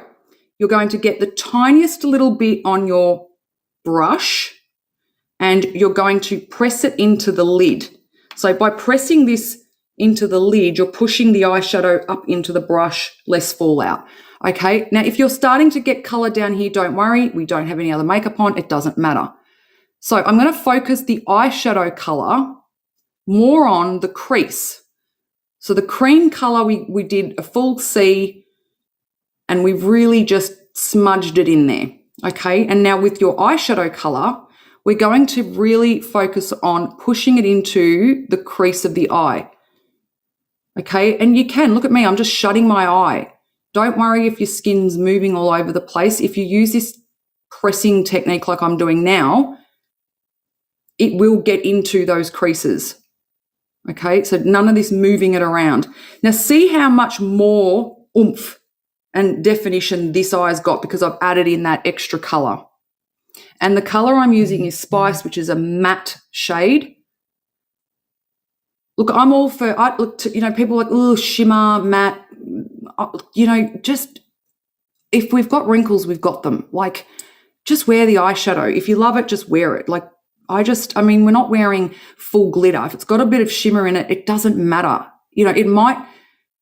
you're going to get the tiniest little bit on your brush and you're going to press it into the lid. So by pressing this into the lid, you're pushing the eyeshadow up into the brush, less fallout. Okay, now if you're starting to get color down here, don't worry, we don't have any other makeup on, it doesn't matter. So I'm going to focus the eyeshadow color more on the crease. So the cream color, we did a full C and we've really just smudged it in there. Okay, and now with your eyeshadow color, we're going to really focus on pushing it into the crease of the eye. Okay, and you can, look at me, I'm just shutting my eye. Don't worry if your skin's moving all over the place. If you use this pressing technique like I'm doing now, it will get into those creases. Okay, so none of this moving it around. Now see how much more oomph and definition this eye's got because I've added in that extra color. And the color I'm using is Spice, which is a matte shade. Look, I'm all for, people are like, oh, shimmer, matte. Just if we've got wrinkles, we've got them. Like, just wear the eyeshadow. If you love it, just wear it. Like, we're not wearing full glitter. If it's got a bit of shimmer in it, it doesn't matter. It might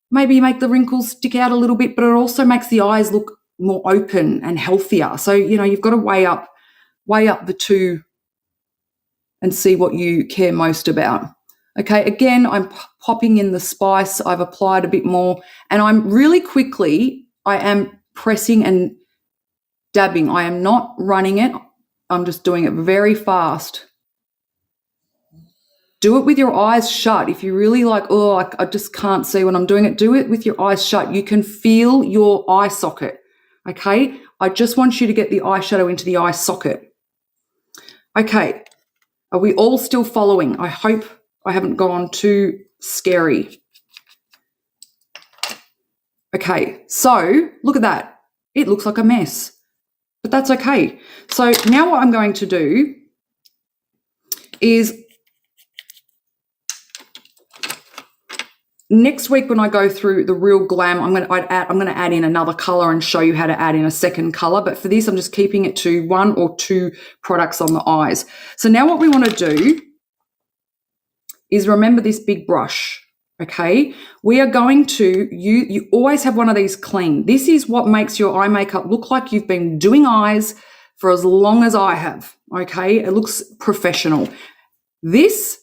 maybe make the wrinkles stick out a little bit, but it also makes the eyes look more open and healthier. So, you've got to weigh up the two and see what you care most about. Okay, again, I'm popping in the Spice. I've applied a bit more and I'm really quickly, I am pressing and dabbing. I am not running it. I'm just doing it very fast. Do it with your eyes shut. If you really like, I just can't see when I'm doing it, do it with your eyes shut. You can feel your eye socket, okay? I just want you to get the eyeshadow into the eye socket. Okay, are we all still following? I hope I haven't gone too scary. Okay, so look at that. It looks like a mess, but that's okay. So now what I'm going to do is next week when I go through the real glam, I'm going to add in another color and show you how to add in a second color. But for this, I'm just keeping it to 1 or 2 products on the eyes. So now what we want to do is remember this big brush. okay, we are going to, you always have one of these clean. This is what makes your eye makeup look like you've been doing eyes for as long as I have, okay? It looks professional. This,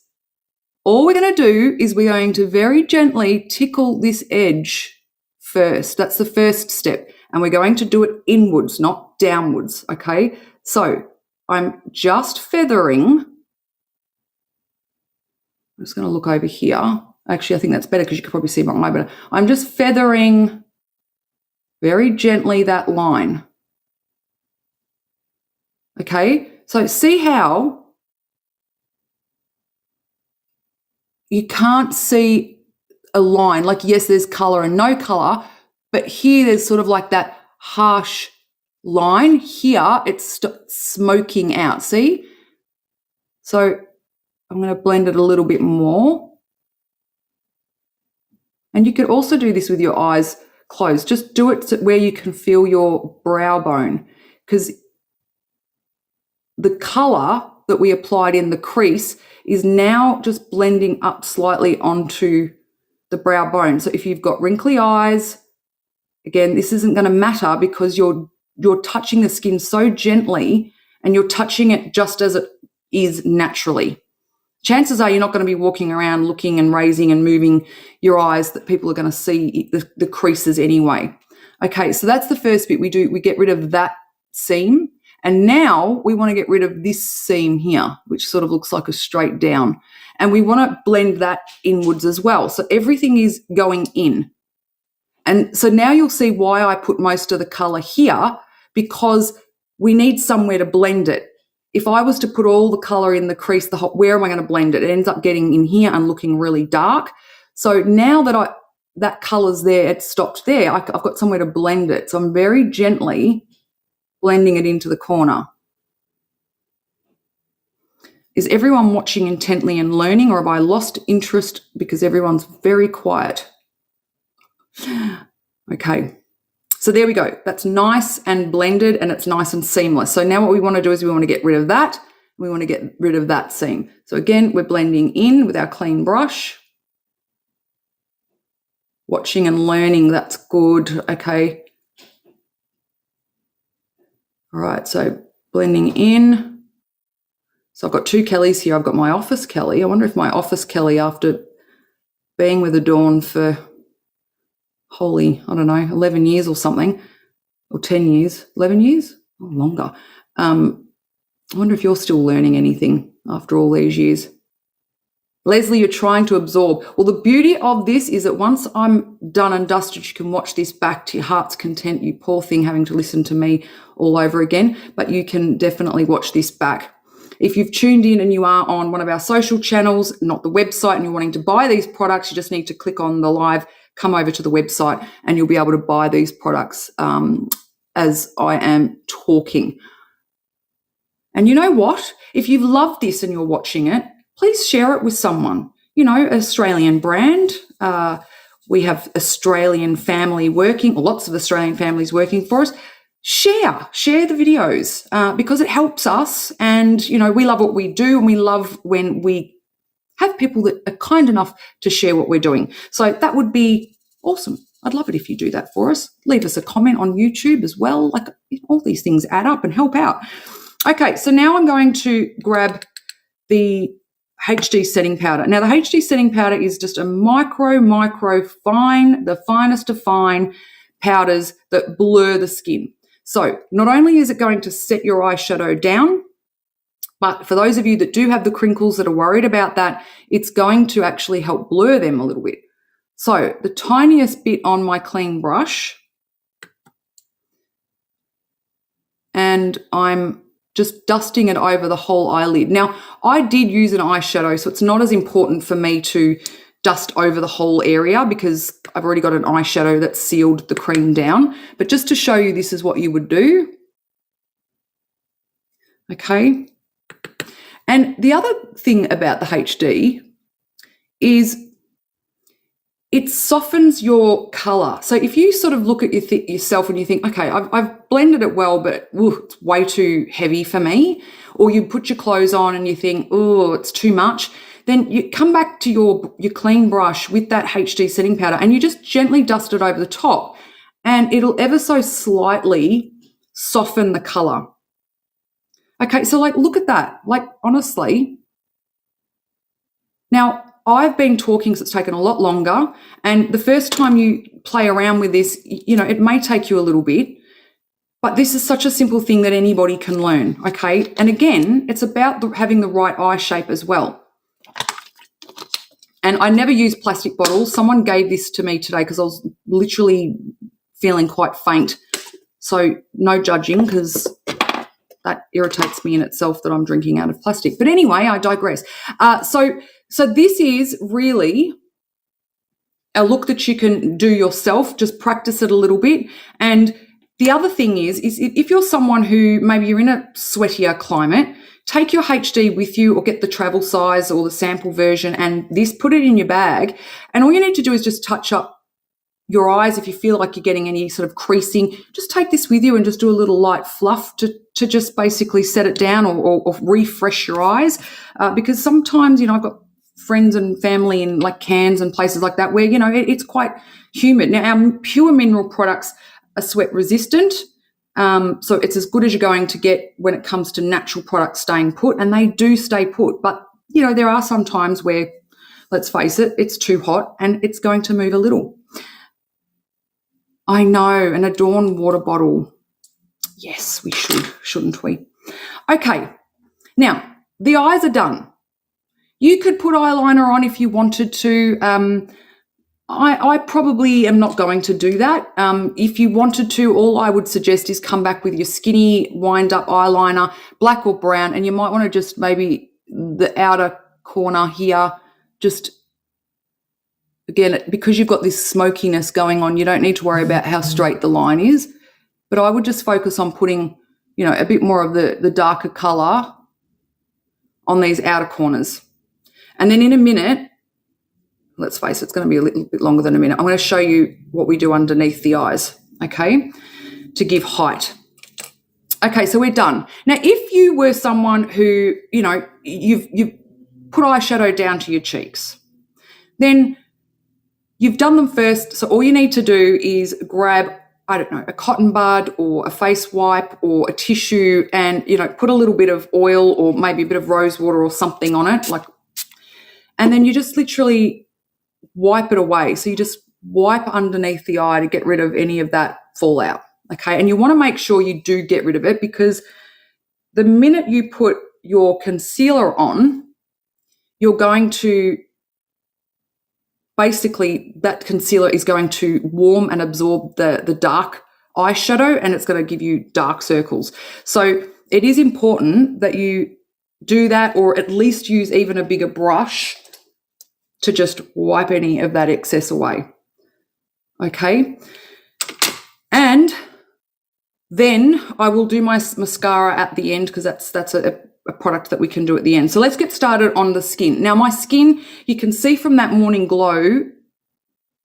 all we're going to do is we're going to very gently tickle this edge first. That's the first step. And we're going to do it inwards, not downwards, okay? So I'm just feathering. I'm just going to look over here. Actually, I think that's better because you can probably see my eye better. I'm just feathering very gently that line. Okay, so see how you can't see a line. Like, yes, there's colour and no colour, but here there's sort of like that harsh line. Here it's smoking out, see? So I'm going to blend it a little bit more. And you could also do this with your eyes closed. Just do it where you can feel your brow bone, because the colour that we applied in the crease is now just blending up slightly onto the brow bone. So if you've got wrinkly eyes, again, this isn't going to matter because you're touching the skin so gently and you're touching it just as it is naturally. Chances are you're not going to be walking around looking and raising and moving your eyes that people are going to see the creases anyway. Okay, so that's the first bit we do. We get rid of that seam. And now we want to get rid of this seam here, which sort of looks like a straight down. And we want to blend that inwards as well. So everything is going in. And so now you'll see why I put most of the colour here, because we need somewhere to blend it. If I was to put all the colour in the crease, where am I going to blend it? It ends up getting in here and looking really dark. So now that that colour's there, it's stopped there, I've got somewhere to blend it. So I'm very gently blending it into the corner. Is everyone watching intently and learning, or have I lost interest because everyone's very quiet? Okay. So there we go. That's nice and blended and it's nice and seamless. So now what we want to do is we want to get rid of that. We want to get rid of that seam. So again, we're blending in with our clean brush. Watching and learning, that's good. Okay. All right, so blending in. So I've got two Kellys here. I've got my office Kelly. I wonder if my office Kelly, after being with Adorn for holy, I don't know, 11 years or something, or 10 years, 11 years, or longer. I wonder if you're still learning anything after all these years. Leslie, you're trying to absorb. Well, the beauty of this is that once I'm done and dusted, you can watch this back to your heart's content, you poor thing having to listen to me all over again, but you can definitely watch this back. If you've tuned in and you are on one of our social channels, not the website, and you're wanting to buy these products, you just need to click on the live, come over to the website, and you'll be able to buy these products as I am talking. And you know what? If you've loved this and you're watching it, please share it with someone. You know, Australian brand. We have Australian family working, or lots of Australian families working for us. Share the videos because it helps us. And, you know, we love what we do, and we love when we have people that are kind enough to share what we're doing. So that would be awesome. I'd love it if you do that for us. Leave us a comment on YouTube as well. Like, all these things add up and help out. Okay, so now I'm going to grab the HD setting powder. Now, the HD setting powder is just a micro fine, the finest of fine powders that blur the skin. So not only is it going to set your eyeshadow down, but for those of you that do have the crinkles that are worried about that, it's going to actually help blur them a little bit. So the tiniest bit on my clean brush, and I'm just dusting it over the whole eyelid. Now, I did use an eyeshadow, so it's not as important for me to dust over the whole area because I've already got an eyeshadow that sealed the cream down. But just to show you, this is what you would do. Okay. And the other thing about the HD is it softens your color. So if you sort of look at yourself and you think, okay, I've blended it well, but it's way too heavy for me, or you put your clothes on and you think, oh, it's too much, then you come back to your clean brush with that HD setting powder and you just gently dust it over the top, and it'll ever so slightly soften the color. Okay, so like, look at that. Like, honestly. Now, I've been talking, so it's taken a lot longer, and the first time you play around with this, you know, it may take you a little bit, but this is such a simple thing that anybody can learn, okay? And again, it's about having the right eye shape as well. And I never use plastic bottles. Someone gave this to me today because I was literally feeling quite faint. So no judging, because that irritates me in itself that I'm drinking out of plastic. But anyway, I digress. So this is really a look that you can do yourself. Just practice it a little bit. And the other thing is if you're someone who maybe you're in a sweatier climate, take your HD with you or get the travel size or the sample version and put it in your bag. And all you need to do is just touch up your eyes. If you feel like you're getting any sort of creasing, just take this with you and just do a little light fluff to just basically set it down or refresh your eyes. Because sometimes, you know, I've got friends and family in like Cairns and places like that where, you know, it's quite humid. Now, our pure mineral products are sweat resistant. So it's as good as you're going to get when it comes to natural products staying put, and they do stay put. But, you know, there are some times where, let's face it, it's too hot and it's going to move a little. I know, an Adorn water bottle. Yes, we should, shouldn't we? Okay, now the eyes are done. You could put eyeliner on if you wanted to. I probably am not going to do that. If you wanted to, all I would suggest is come back with your skinny wind-up eyeliner, black or brown, and you might want to just maybe the outer corner here, just again, because you've got this smokiness going on, you don't need to worry about how straight the line is. But I would just focus on putting, you know, a bit more of the darker colour on these outer corners. And then in a minute, let's face it, it's going to be a little bit longer than a minute. I'm going to show you what we do underneath the eyes, okay, to give height. Okay, so we're done. Now, if you were someone who, you know, you've put eyeshadow down to your cheeks, then you've done them first, so all you need to do is grab, I don't know, a cotton bud or a face wipe or a tissue and, you know, put a little bit of oil or maybe a bit of rose water or something on it, like, and then you just literally wipe it away. So you just wipe underneath the eye to get rid of any of that fallout, okay? And you want to make sure you do get rid of it, because the minute you put your concealer on, you're going to basically, that concealer is going to warm and absorb the dark eyeshadow, and it's going to give you dark circles. So it is important that you do that, or at least use even a bigger brush to just wipe any of that excess away. Okay. And then I will do my mascara at the end, because that's a product that we can do at the end. So let's get started on the skin. Now, my skin, you can see from that Morning Glow,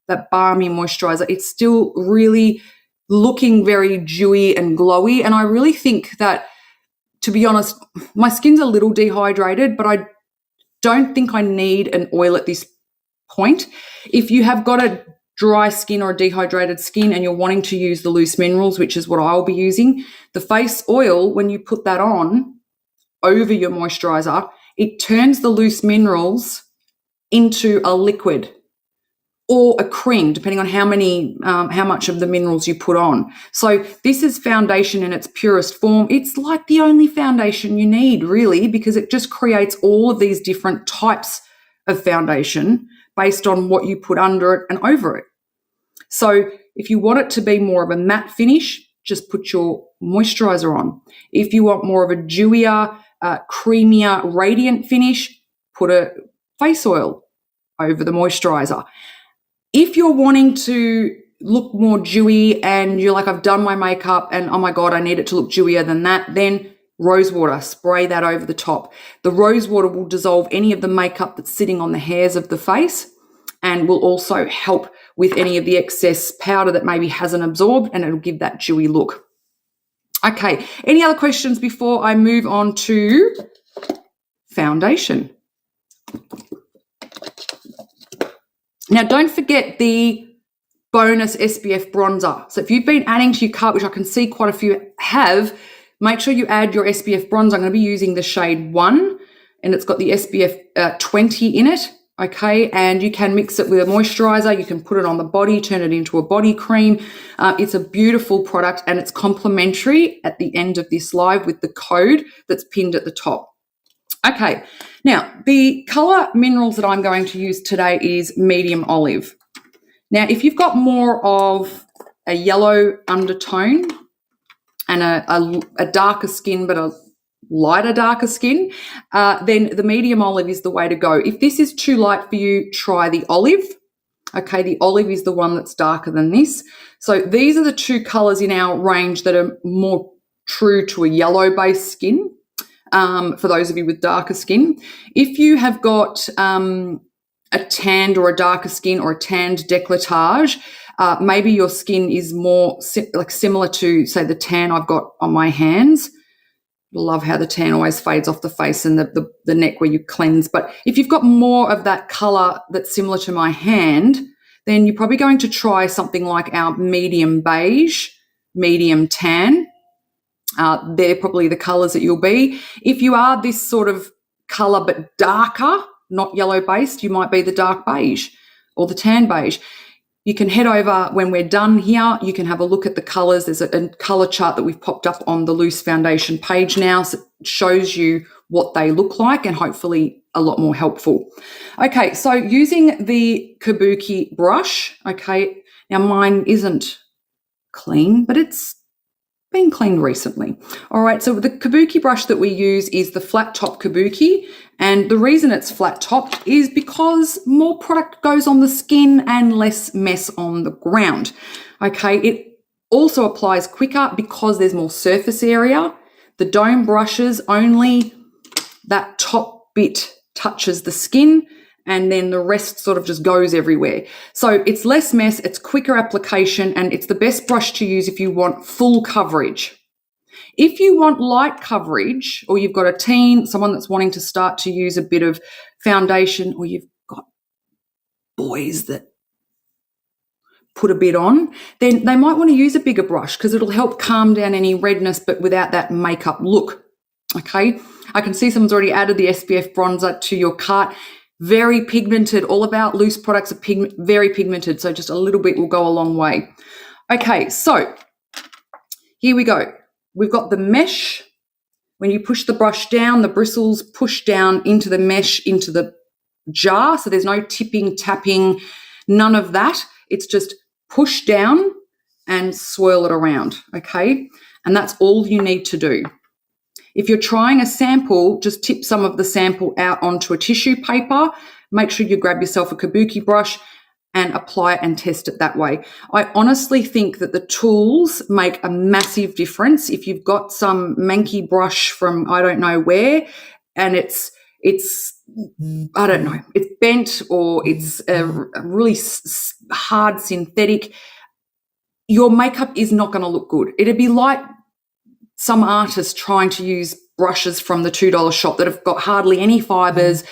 that balmy moisturizer, it's still really looking very dewy and glowy. And I really think that, to be honest, my skin's a little dehydrated, but I don't think I need an oil at this point. If you have got a dry skin or a dehydrated skin and you're wanting to use the loose minerals, which is what I'll be using, the face oil, when you put that on over your moisturizer, it turns the loose minerals into a liquid or a cream, depending on how much of the minerals you put on. So this is foundation in its purest form. It's like the only foundation you need, really, because it just creates all of these different types of foundation based on what you put under it and over it. So if you want it to be more of a matte finish, just put your moisturizer on. If you want more of a dewier, creamier, radiant finish, put a face oil over the moisturizer. If you're wanting to look more dewy and you're like, I've done my makeup and oh my God, I need it to look dewier than that, then rose water, spray that over the top. The rose water will dissolve any of the makeup that's sitting on the hairs of the face, and will also help with any of the excess powder that maybe hasn't absorbed, and it'll give that dewy look. Okay, any other questions before I move on to foundation? Now, don't forget the bonus SPF bronzer. So if you've been adding to your cart, which I can see quite a few have, make sure you add your SPF bronzer. I'm going to be using the shade 1, and it's got the SPF 20 in it, okay? And you can mix it with a moisturizer. You can put it on the body, turn it into a body cream. It's a beautiful product, and it's complimentary at the end of this live with the code that's pinned at the top. Okay, now the colour minerals that I'm going to use today is medium olive. Now, if you've got more of a yellow undertone and a darker skin but a lighter, darker skin, then the medium olive is the way to go. If this is too light for you, try the olive. Okay, the olive is the one that's darker than this. So these are the two colours in our range that are more true to a yellow-based skin. For those of you with darker skin. If you have got a tanned or a darker skin or a tanned décolletage, maybe your skin is more similar to, say, the tan I've got on my hands. I love how the tan always fades off the face and the neck where you cleanse. But if you've got more of that colour that's similar to my hand, then you're probably going to try something like our medium beige, medium tan. They're probably the colours that you'll be. If you are this sort of colour but darker, not yellow-based, you might be the dark beige or the tan beige. You can head over when we're done here. You can have a look at the colours. There's a colour chart that we've popped up on the Loose Foundation page now. So it shows you what they look like and hopefully a lot more helpful. Okay, so using the Kabuki brush, okay, now mine isn't clean, but it's been cleaned recently. All right, so the Kabuki brush that we use is the flat top Kabuki, and the reason it's flat top is because more product goes on the skin and less mess on the ground. Okay, it also applies quicker because there's more surface area. The dome brushes, only that top bit touches the skin, and then the rest sort of just goes everywhere. So it's less mess, it's quicker application, and it's the best brush to use if you want full coverage. If you want light coverage, or you've got a teen, someone that's wanting to start to use a bit of foundation, or you've got boys that put a bit on, then they might want to use a bigger brush because it'll help calm down any redness but without that makeup look. Okay, I can see someone's already added the SPF bronzer to your cart. Very pigmented. All of our loose products are very pigmented, so just a little bit will go a long way. Okay, so here we go. We've got the mesh. When you push the brush down, the bristles push down into the mesh, into the jar, so there's no tipping, tapping, none of that. It's just push down and swirl it around, okay? And that's all you need to do. If you're trying a sample, just tip some of the sample out onto a tissue paper. Make sure you grab yourself a Kabuki brush and apply it and test it that way. I honestly think that the tools make a massive difference. If you've got some manky brush from I don't know where, and it's I don't know, it's bent or it's a really hard synthetic, your makeup is not going to look good. It'd be like some artists trying to use brushes from the $2 shop that have got hardly any fibers,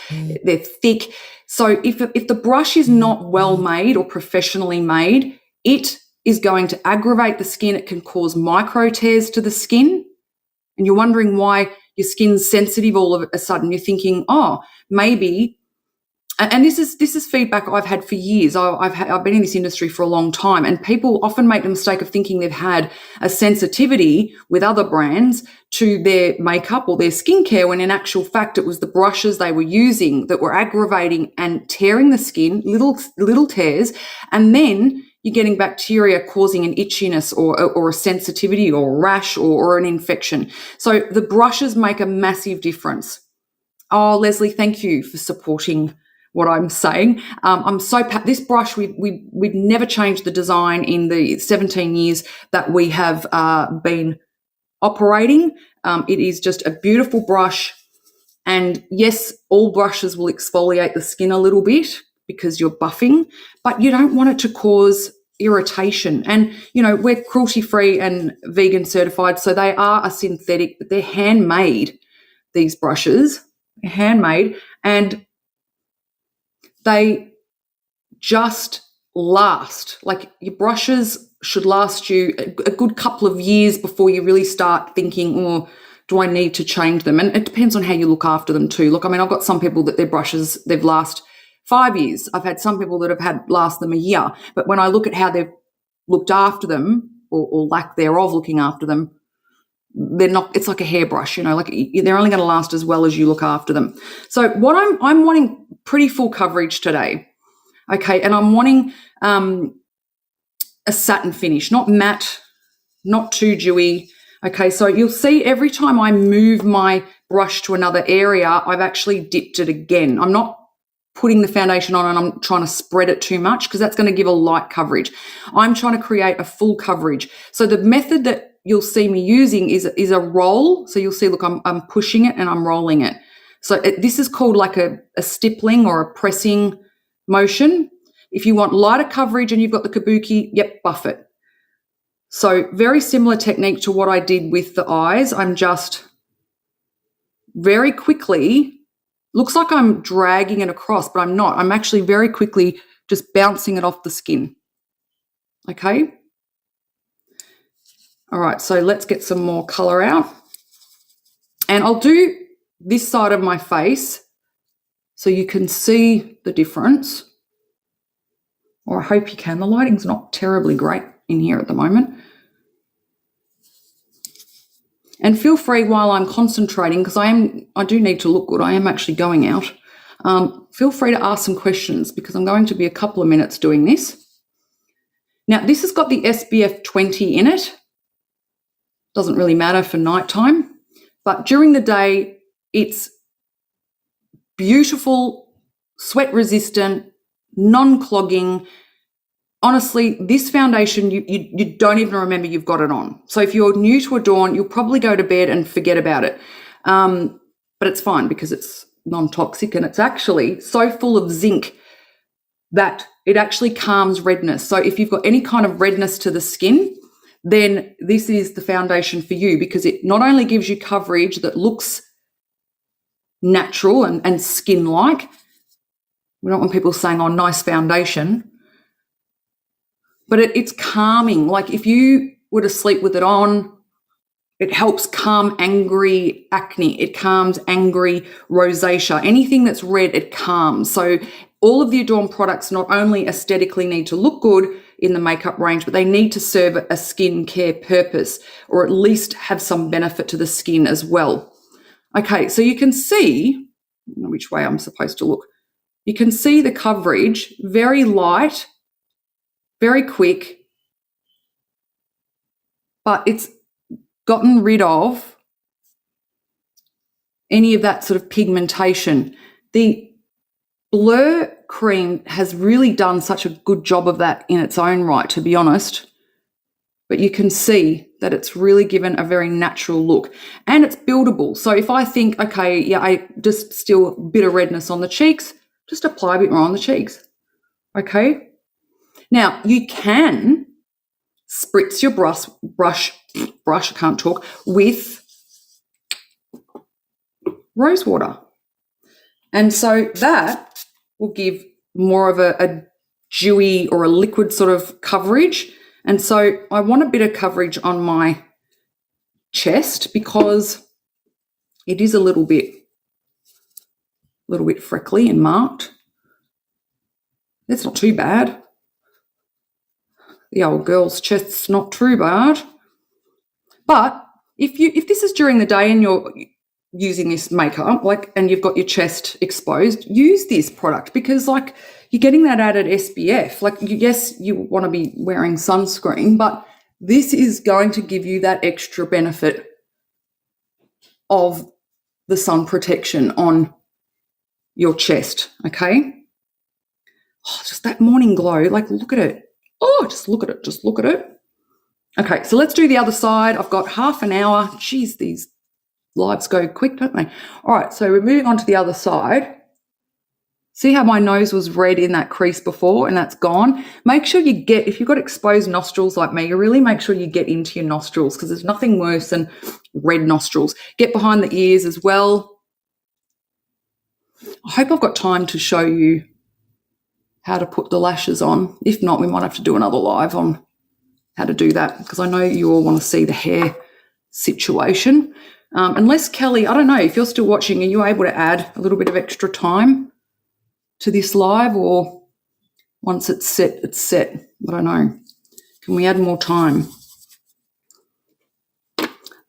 they're thick. So if the brush is not well made or professionally made, it is going to aggravate the skin. It can cause micro tears to the skin. And you're wondering why your skin's sensitive all of a sudden. You're thinking, oh, maybe. And this is feedback I've had for years. I've been in this industry for a long time, and people often make the mistake of thinking they've had a sensitivity with other brands to their makeup or their skincare, when in actual fact it was the brushes they were using that were aggravating and tearing the skin, little tears, and then you're getting bacteria causing an itchiness or a sensitivity or a rash or an infection. So the brushes make a massive difference. Oh, Leslie, thank you for supporting what I'm saying. I'm so this brush, we've never changed the design in the 17 years that we have been operating. It is just a beautiful brush, and yes, all brushes will exfoliate the skin a little bit, because you're buffing, but you don't want it to cause irritation. And, we're cruelty-free and vegan certified, so they are a synthetic, but they're handmade, these brushes. They're handmade, and they just last. Like, your brushes should last you a good couple of years before you really start thinking, oh, do I need to change them? And it depends on how you look after them too. Look, I mean, I've got some people that their brushes, they've last 5 years. I've had some people that have had last them a year. But when I look at how they've looked after them, or lack thereof looking after them, they're not, it's like a hairbrush, like they're only going to last as well as you look after them. So what I'm wanting pretty full coverage today. Okay. And I'm wanting a satin finish, not matte, not too dewy. Okay. So you'll see every time I move my brush to another area, I've actually dipped it again. I'm not putting the foundation on and I'm trying to spread it too much, because that's going to give a light coverage. I'm trying to create a full coverage. So the method that you'll see me using is a roll. So you'll see, look, I'm pushing it and I'm rolling it. So this is called like a stippling or a pressing motion. If you want lighter coverage and you've got the kabuki, yep, buff it. So very similar technique to what I did with the eyes. I'm just very quickly, looks like I'm dragging it across, but I'm not. I'm actually very quickly just bouncing it off the skin. Okay. All right, so let's get some more color out. And I'll do this side of my face so you can see the difference. Or I hope you can. The lighting's not terribly great in here at the moment. And feel free while I'm concentrating, because I do need to look good. I am actually going out. Feel free to ask some questions, because I'm going to be a couple of minutes doing this. Now, this has got the SPF 20 in it. Doesn't really matter for nighttime, but during the day, it's beautiful, sweat resistant, non-clogging. Honestly, this foundation, you don't even remember you've got it on. So if you're new to Adorn, you'll probably go to bed and forget about it. But it's fine, because it's non-toxic and it's actually so full of zinc that it actually calms redness. So if you've got any kind of redness to the skin, then this is the foundation for you, because it not only gives you coverage that looks natural and skin-like. We don't want people saying, oh, nice foundation. But it's calming. Like if you were to sleep with it on, it helps calm angry acne. It calms angry rosacea. Anything that's red, it calms. So all of the Adorn products not only aesthetically need to look good in the makeup range, but they need to serve a skincare purpose, or at least have some benefit to the skin as well. Okay, so you can see, I don't know which way I'm supposed to look. You can see the coverage, very light, very quick, but it's gotten rid of any of that sort of pigmentation. The Blur cream has really done such a good job of that in its own right, to be honest. But you can see that it's really given a very natural look, and it's buildable. So if I think, okay, yeah, I just still a bit of redness on the cheeks, just apply a bit more on the cheeks. Okay. Now you can spritz your brush, I can't talk, with rose water. And so that will give more of a dewy or a liquid sort of coverage. And so I want a bit of coverage on my chest, because it is a little bit freckly and marked. It's not too bad. The old girl's chest's not too bad. But if this is during the day and you're using this makeup, and you've got your chest exposed, use this product, because you're getting that added SPF. Yes, you want to be wearing sunscreen, but this is going to give you that extra benefit of the sun protection on your chest. Okay. Oh, just that morning glow. Look at it. Oh, just look at it. Just look at it. Okay, so let's do the other side. I've got half an hour. Geez, these lives go quick, don't they? All right, so we're moving on to the other side. See how my nose was red in that crease before and that's gone? Make sure you get, if you've got exposed nostrils like me, you really make sure you get into your nostrils because there's nothing worse than red nostrils. Get behind the ears as well. I hope I've got time to show you how to put the lashes on. If not, we might have to do another live on how to do that because I know you all want to see the hair situation. Unless, Kelly, I don't know, if you're still watching, are you able to add a little bit of extra time to this live, or once it's set, it's set? I don't know. Can we add more time?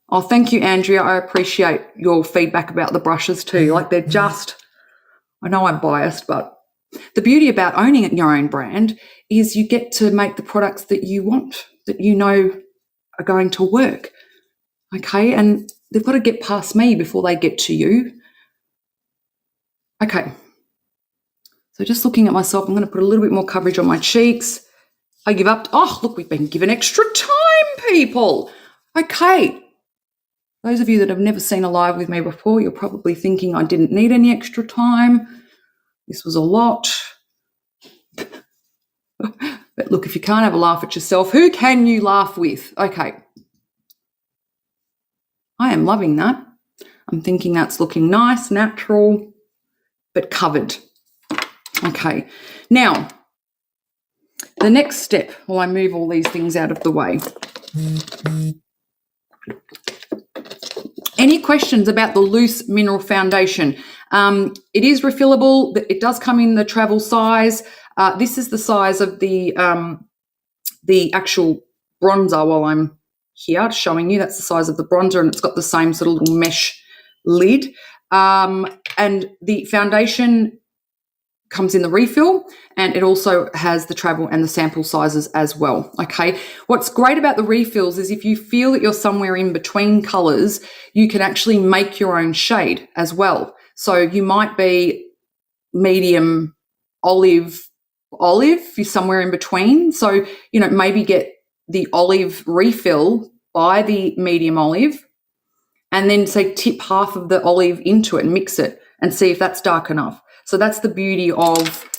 Oh, thank you, Andrea. I appreciate your feedback about the brushes too. Like they're just, I know I'm biased, but the beauty about owning your own brand is you get to make the products that you want, that you know are going to work. Okay, and they've got to get past me before they get to you. Okay. So just looking at myself, I'm going to put a little bit more coverage on my cheeks. I give up. Oh, look, we've been given extra time, people. Okay. Those of you that have never seen a live with me before, you're probably thinking I didn't need any extra time. This was a lot. But look, if you can't have a laugh at yourself, who can you laugh with? Okay. I am loving that. I'm thinking that's looking nice, natural, but covered. Okay, now, the next step, while I move all these things out of the way. Any questions about the loose mineral foundation? It is refillable. It does come in the travel size. This is the size of the actual bronzer while I'm here showing you. That's the size of the bronzer, and it's got the same sort of little mesh lid. And the foundation comes in the refill, and it also has the travel and the sample sizes as well. Okay, what's great about the refills is if you feel that you're somewhere in between colors, you can actually make your own shade as well. So you might be medium olive, you're somewhere in between. So, you know, maybe get the olive refill, buy the medium olive, and then say tip half of the olive into it and mix it and see if that's dark enough. So that's the beauty of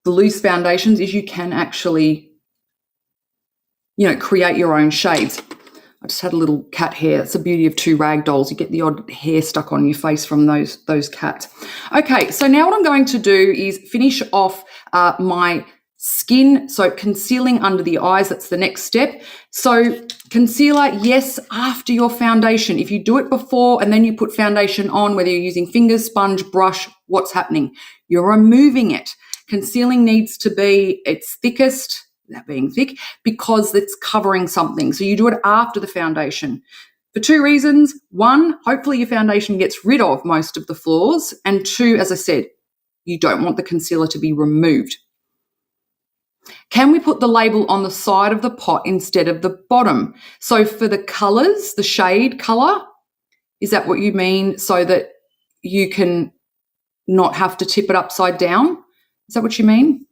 the loose foundations, is you can actually, you know, create your own shades. I just had a little cat hair. It's the beauty of two rag dolls. You get the odd hair stuck on your face from those cats. Okay, so now what I'm going to do is finish off my skin. So concealing under the eyes, that's the next step. So concealer, yes, after your foundation. If you do it before and then you put foundation on, whether you're using fingers, sponge, brush, what's happening? You're removing it. Concealing needs to be its thickest, that being thick, because it's covering something. So you do it after the foundation for two reasons. One, hopefully your foundation gets rid of most of the flaws. And two, as I said, you don't want the concealer to be removed. Can we put the label on the side of the pot instead of the bottom? So for the colors, the shade color, is that what you mean? So that you can not have to tip it upside down? Is that what you mean?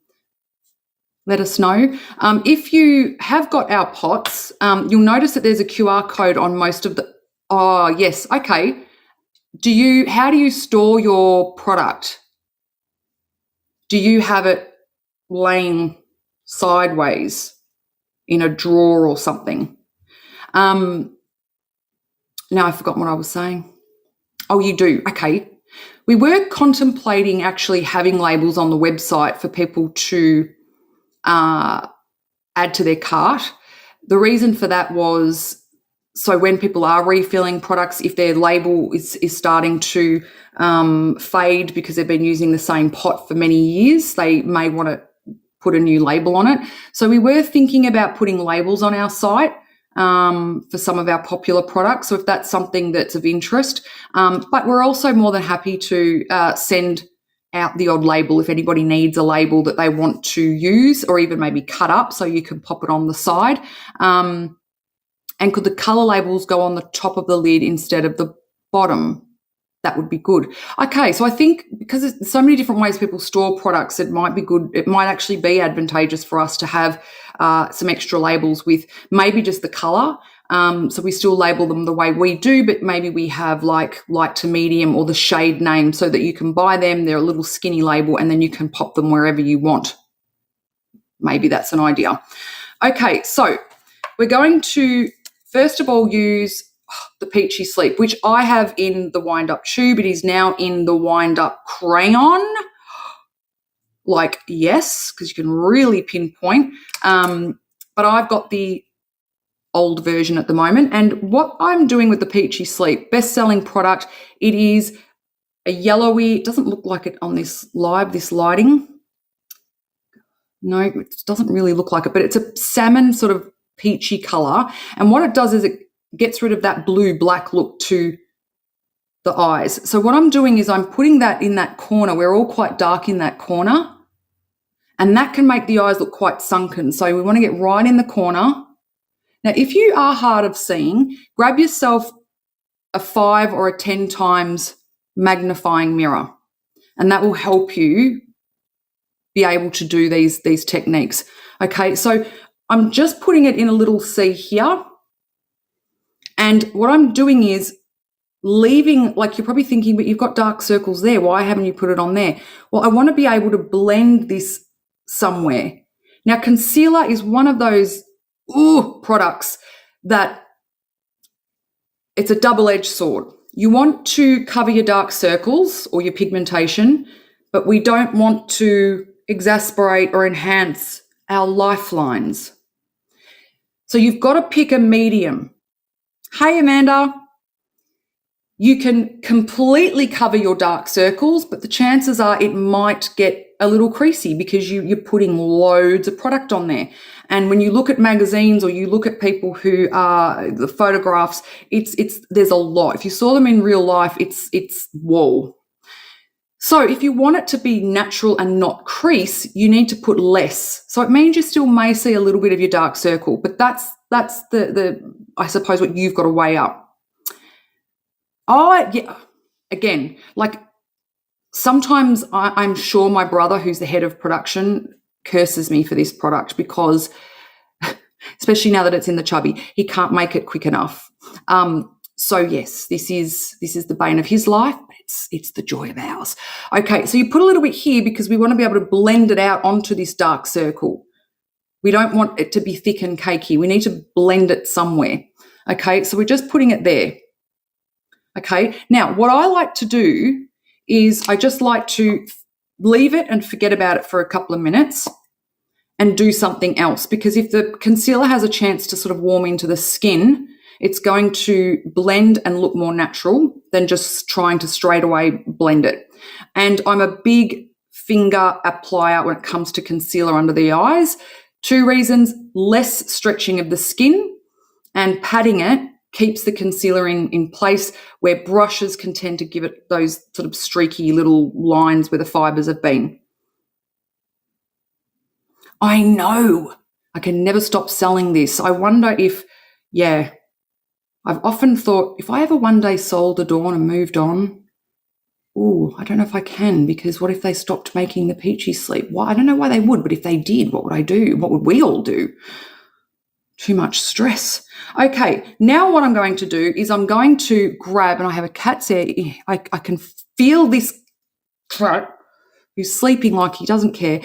Let us know. If you have got our pots, you'll notice that there's a QR code on most of the, oh yes, okay. How do you store your product? Do you have it laying sideways in a drawer or something? Now I've forgotten what I was saying. Oh, you do. Okay. We were contemplating actually having labels on the website for people to add to their cart. The reason for that was so when people are refilling products, if their label is starting to fade because they've been using the same pot for many years, they may want to put a new label on it. So we were thinking about putting labels on our site for some of our popular products. So if that's something that's of interest, but we're also more than happy to send out the odd label if anybody needs a label that they want to use, or even maybe cut up so you can pop it on the side. And could the color labels go on the top of the lid instead of the bottom? That would be good. Okay, so I think because there's so many different ways people store products, it might be good. It might actually be advantageous for us to have some extra labels with maybe just the color So we still label them the way we do, but maybe we have like light to medium or the shade name so that you can buy them. They're a little skinny label and then you can pop them wherever you want. Maybe that's an idea. Okay, so we're going to first of all use the Peachy Sleep, which I have in the wind-up tube. It is now in the wind-up crayon. Like, yes, because you can really pinpoint. But I've got the old version at the moment. And what I'm doing with the Peachy Sleep, best-selling product, it is a yellowy, it doesn't look like it on this lighting. No, it doesn't really look like it, but it's a salmon sort of peachy colour. And what it does is it gets rid of that blue-black look to the eyes. So what I'm doing is I'm putting that in that corner. We're all quite dark in that corner, and that can make the eyes look quite sunken. So we want to get right in the corner. Now, if you are hard of seeing, grab yourself a 5 or a 10 times magnifying mirror, and that will help you be able to do these techniques. Okay, so I'm just putting it in a little C here, and what I'm doing is leaving, like you're probably thinking, but you've got dark circles there. Why haven't you put it on there? Well, I want to be able to blend this somewhere. Now, concealer is one of those products that it's a double-edged sword. You want to cover your dark circles or your pigmentation, but we don't want to exasperate or enhance our lifelines. So you've got to pick a medium. Hey, Amanda, you can completely cover your dark circles, but the chances are it might get a little creasy because you're putting loads of product on there. And when you look at magazines or you look at people who are the photographs, there's a lot. If you saw them in real life, it's whoa. So if you want it to be natural and not crease, you need to put less. So it means you still may see a little bit of your dark circle, but that's the I suppose what you've got to weigh up. Again, like sometimes I'm sure my brother, who's the head of production, curses me for this product because, especially now that it's in the chubby, he can't make it quick enough. So yes, this is the bane of his life, but it's the joy of ours. Okay, so you put a little bit here because we want to be able to blend it out onto this dark circle. We don't want it to be thick and cakey. We need to blend it somewhere. Okay, so we're just putting it there. Okay, now what I like to do is I just like to leave it and forget about it for a couple of minutes and do something else, because if the concealer has a chance to sort of warm into the skin, it's going to blend and look more natural than just trying to straight away blend it. And I'm a big finger applier when it comes to concealer under the eyes. 2 reasons: less stretching of the skin, and patting it keeps the concealer in place, where brushes can tend to give it those sort of streaky little lines where the fibres have been. I know. I can never stop selling this. I wonder if, I've often thought if I ever one day sold Adorn and moved on, I don't know if I can, because what if they stopped making the Peachy Sleep? Well, I don't know why they would, but if they did, what would I do? What would we all do? Too much stress. Okay, now what I'm going to do is I'm going to grab, and I have a cat's ear. I can feel this cat who's sleeping like he doesn't care.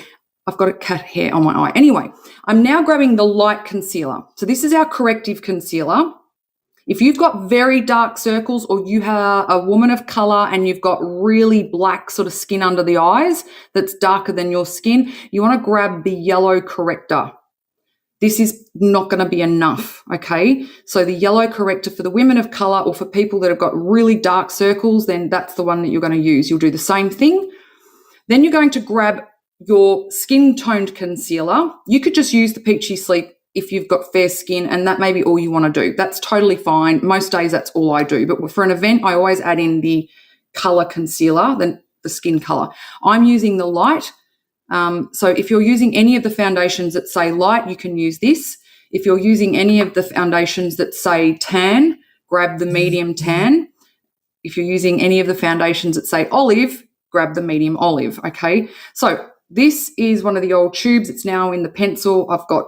I've got a cat hair on my eye. Anyway, I'm now grabbing the light concealer. So this is our corrective concealer. If you've got very dark circles, or you are a woman of colour and you've got really black sort of skin under the eyes that's darker than your skin, you want to grab the yellow corrector. This is not going to be enough, okay? So the yellow corrector for the women of colour, or for people that have got really dark circles, then that's the one that you're going to use. You'll do the same thing. Then you're going to grab your skin-toned concealer. You could just use the Peachy Sleep if you've got fair skin, and that may be all you want to do. That's totally fine. Most days that's all I do. But for an event, I always add in the colour concealer, then the skin colour. I'm using the light. So if you're using any of the foundations that say light, you can use this. If you're using any of the foundations that say tan, grab the medium tan. If you're using any of the foundations that say olive, grab the medium olive, okay? So this is one of the old tubes. It's now in the pencil. I've got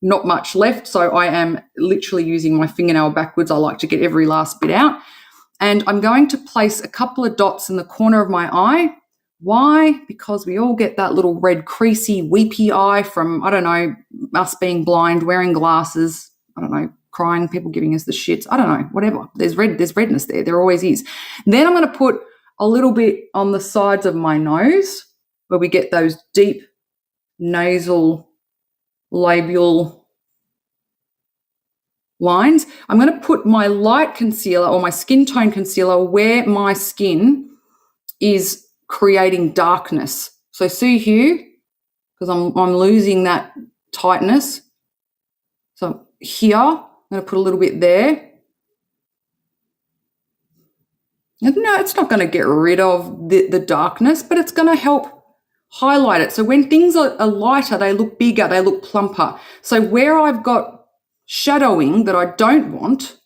not much left, so I am literally using my fingernail backwards. I like to get every last bit out. And I'm going to place a couple of dots in the corner of my eye. Why? Because we all get that little red creasy weepy eye from, I don't know, us being blind, wearing glasses, I don't know, crying, people giving us the shits, I don't know, whatever. There's redness there always is. Then I'm going to put a little bit on the sides of my nose where we get those deep nasal labial lines. I'm going to put my light concealer or my skin tone concealer where my skin is creating darkness. So see here, because I'm losing that tightness. So here, I'm going to put a little bit there. No, it's not going to get rid of the darkness, but it's going to help highlight it. So when things are lighter, they look bigger, they look plumper. So where I've got shadowing that I don't want,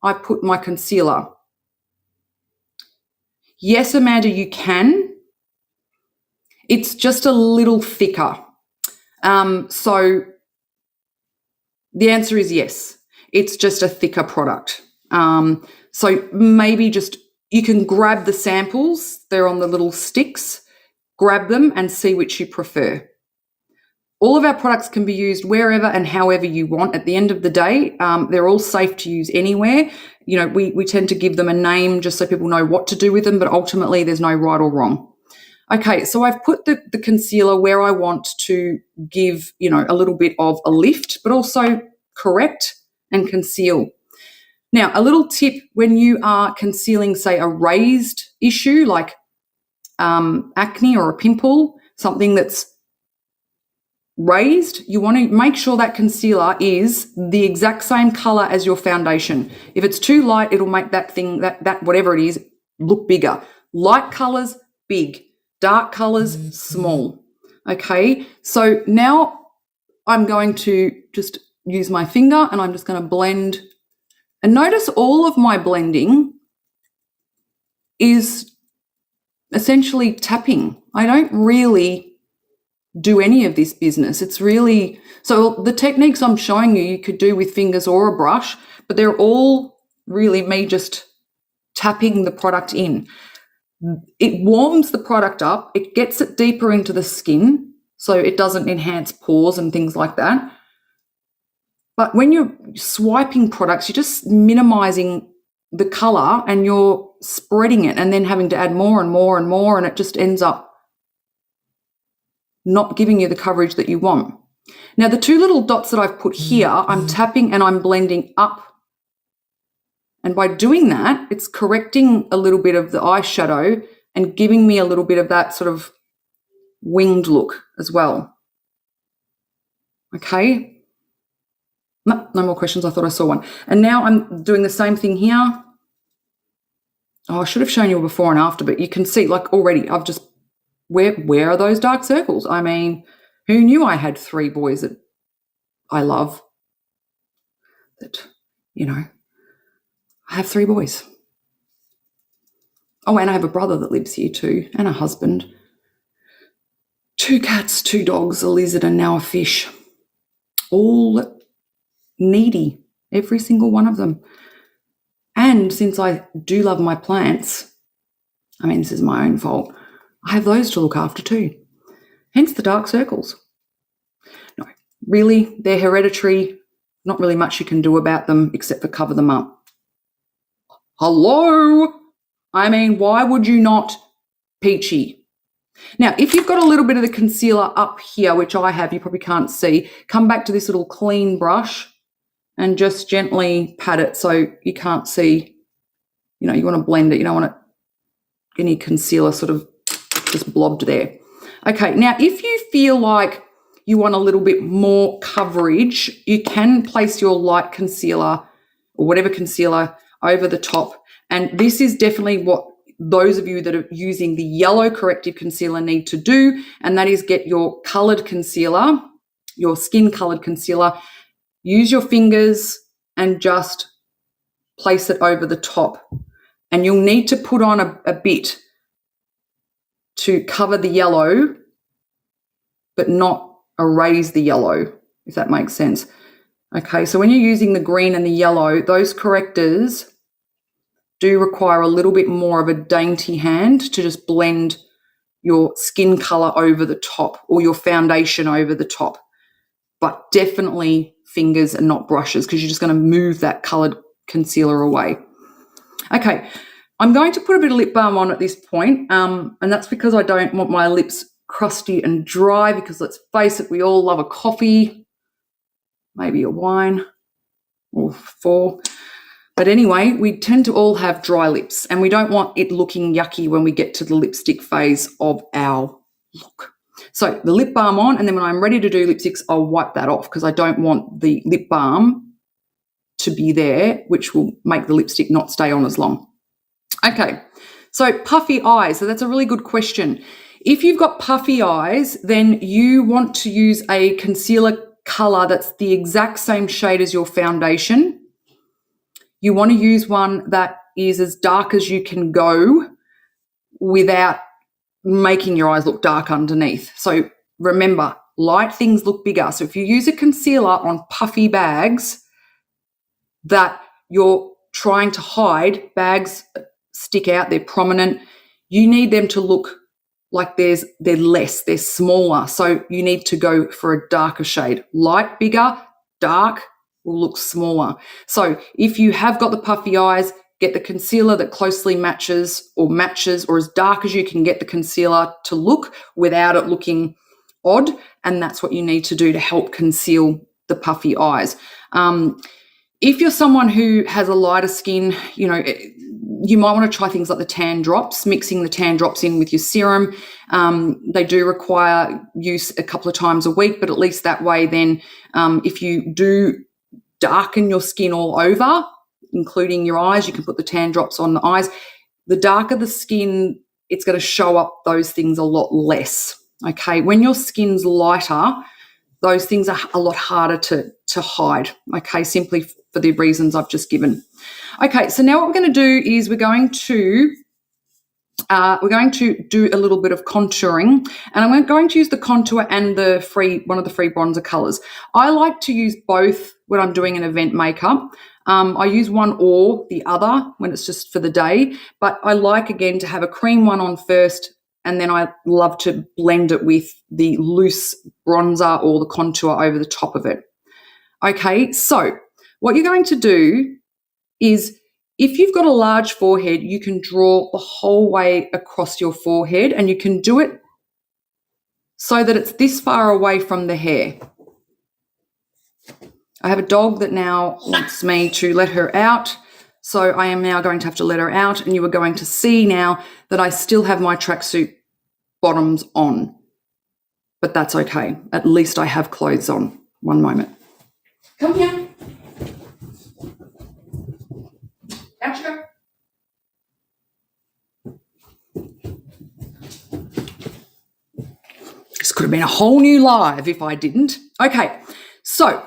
I put my concealer. Yes, Amanda, you can. It's just a little thicker. So the answer is yes. It's just a thicker product. So maybe just you can grab the samples. They're on the little sticks. Grab them and see which you prefer. All of our products can be used wherever and however you want. At the end of the day, they're all safe to use anywhere. You know, we tend to give them a name just so people know what to do with them, but ultimately there's no right or wrong. Okay, so I've put the concealer where I want to give, you know, a little bit of a lift, but also correct and conceal. Now, a little tip when you are concealing, say, a raised issue like acne or a pimple, something that's raised, you want to make sure that concealer is the exact same color as your foundation. If it's too light, it'll make that thing, that whatever it is, look bigger. Light colors, big. Dark colors, small. Okay, so now I'm going to just use my finger and I'm just going to blend. And notice all of my blending is essentially tapping. I don't really do any of this business. It's really, so the techniques I'm showing you, you could do with fingers or a brush, but they're all really me just tapping the product in. It warms the product up, it gets it deeper into the skin so it doesn't enhance pores and things like that. But when you're swiping products, you're just minimizing the color and you're spreading it and then having to add more and more and more, and it just ends up not giving you the coverage that you want. Now, the two little dots that I've put here, I'm tapping and I'm blending up. And by doing that, it's correcting a little bit of the eyeshadow and giving me a little bit of that sort of winged look as well. Okay. No more questions. I thought I saw one. And now I'm doing the same thing here. Oh, I should have shown you a before and after, but you can see, like, already I've just, where are those dark circles? I mean, who knew I had 3 boys that I love? That, you know, I have 3 boys. Oh, and I have a brother that lives here too, and a husband. 2 cats, 2 dogs, a lizard, and now a fish. All needy, every single one of them. And since I do love my plants, I mean, this is my own fault, I have those to look after too. Hence the dark circles. No, really, they're hereditary. Not really much you can do about them except for cover them up. Hello? I mean, why would you not, peachy? Now, if you've got a little bit of the concealer up here, which I have, you probably can't see, come back to this little clean brush and just gently pat it so you can't see, you know, you want to blend it. You don't want any concealer sort of just blobbed there. Okay, now if you feel like you want a little bit more coverage, you can place your light concealer or whatever concealer over the top. And this is definitely what those of you that are using the yellow corrective concealer need to do, and that is get your coloured concealer, your skin coloured concealer, use your fingers and just place it over the top. And you'll need to put on a bit to cover the yellow, but not erase the yellow, if that makes sense. Okay, so when you're using the green and the yellow, those correctors do require a little bit more of a dainty hand to just blend your skin colour over the top or your foundation over the top. But definitely fingers and not brushes, because you're just going to move that coloured concealer away. Okay, I'm going to put a bit of lip balm on at this point, and that's because I don't want my lips crusty and dry, because let's face it, we all love a coffee, maybe a wine or 4. But anyway, we tend to all have dry lips, and we don't want it looking yucky when we get to the lipstick phase of our look. So the lip balm on, and then when I'm ready to do lipsticks, I'll wipe that off, because I don't want the lip balm to be there, which will make the lipstick not stay on as long. Okay, so puffy eyes. So that's a really good question. If you've got puffy eyes, then you want to use a concealer colour that's the exact same shade as your foundation. You want to use one that is as dark as you can go without making your eyes look dark underneath. So remember, light things look bigger. So if you use a concealer on puffy bags that you're trying to hide, bags stick out, they're prominent, you need them to look like they're less, they're smaller. So you need to go for a darker shade. Light bigger, dark will look smaller. So if you have got the puffy eyes, get the concealer that closely matches or as dark as you can get the concealer to look without it looking odd, and that's what you need to do to help conceal the puffy eyes. If you're someone who has a lighter skin, you might want to try things like the tan drops, mixing the tan drops in with your serum. They do require use a couple of times a week, but at least that way then if you do darken your skin all over, including your eyes, you can put the tan drops on the eyes. The darker the skin, it's going to show up those things a lot less, okay? When your skin's lighter, those things are a lot harder to hide, okay, simply for the reasons I've just given. Okay, so now what we're going to do is we're going to do a little bit of contouring, and I'm going to use the contour and one of the free bronzer colours. I like to use both when I'm doing an event makeup. I use one or the other when it's just for the day, but I like, again, to have a cream one on first, and then I love to blend it with the loose bronzer or the contour over the top of it. Okay, so what you're going to do is, if you've got a large forehead, you can draw the whole way across your forehead, and you can do it so that it's this far away from the hair. I have a dog that now wants me to let her out, so I am now going to have to let her out, and you are going to see now that I still have my tracksuit bottoms on, but that's okay. At least I have clothes on. One moment. Come here. Out you go. This could have been a whole new live if I didn't. Okay, so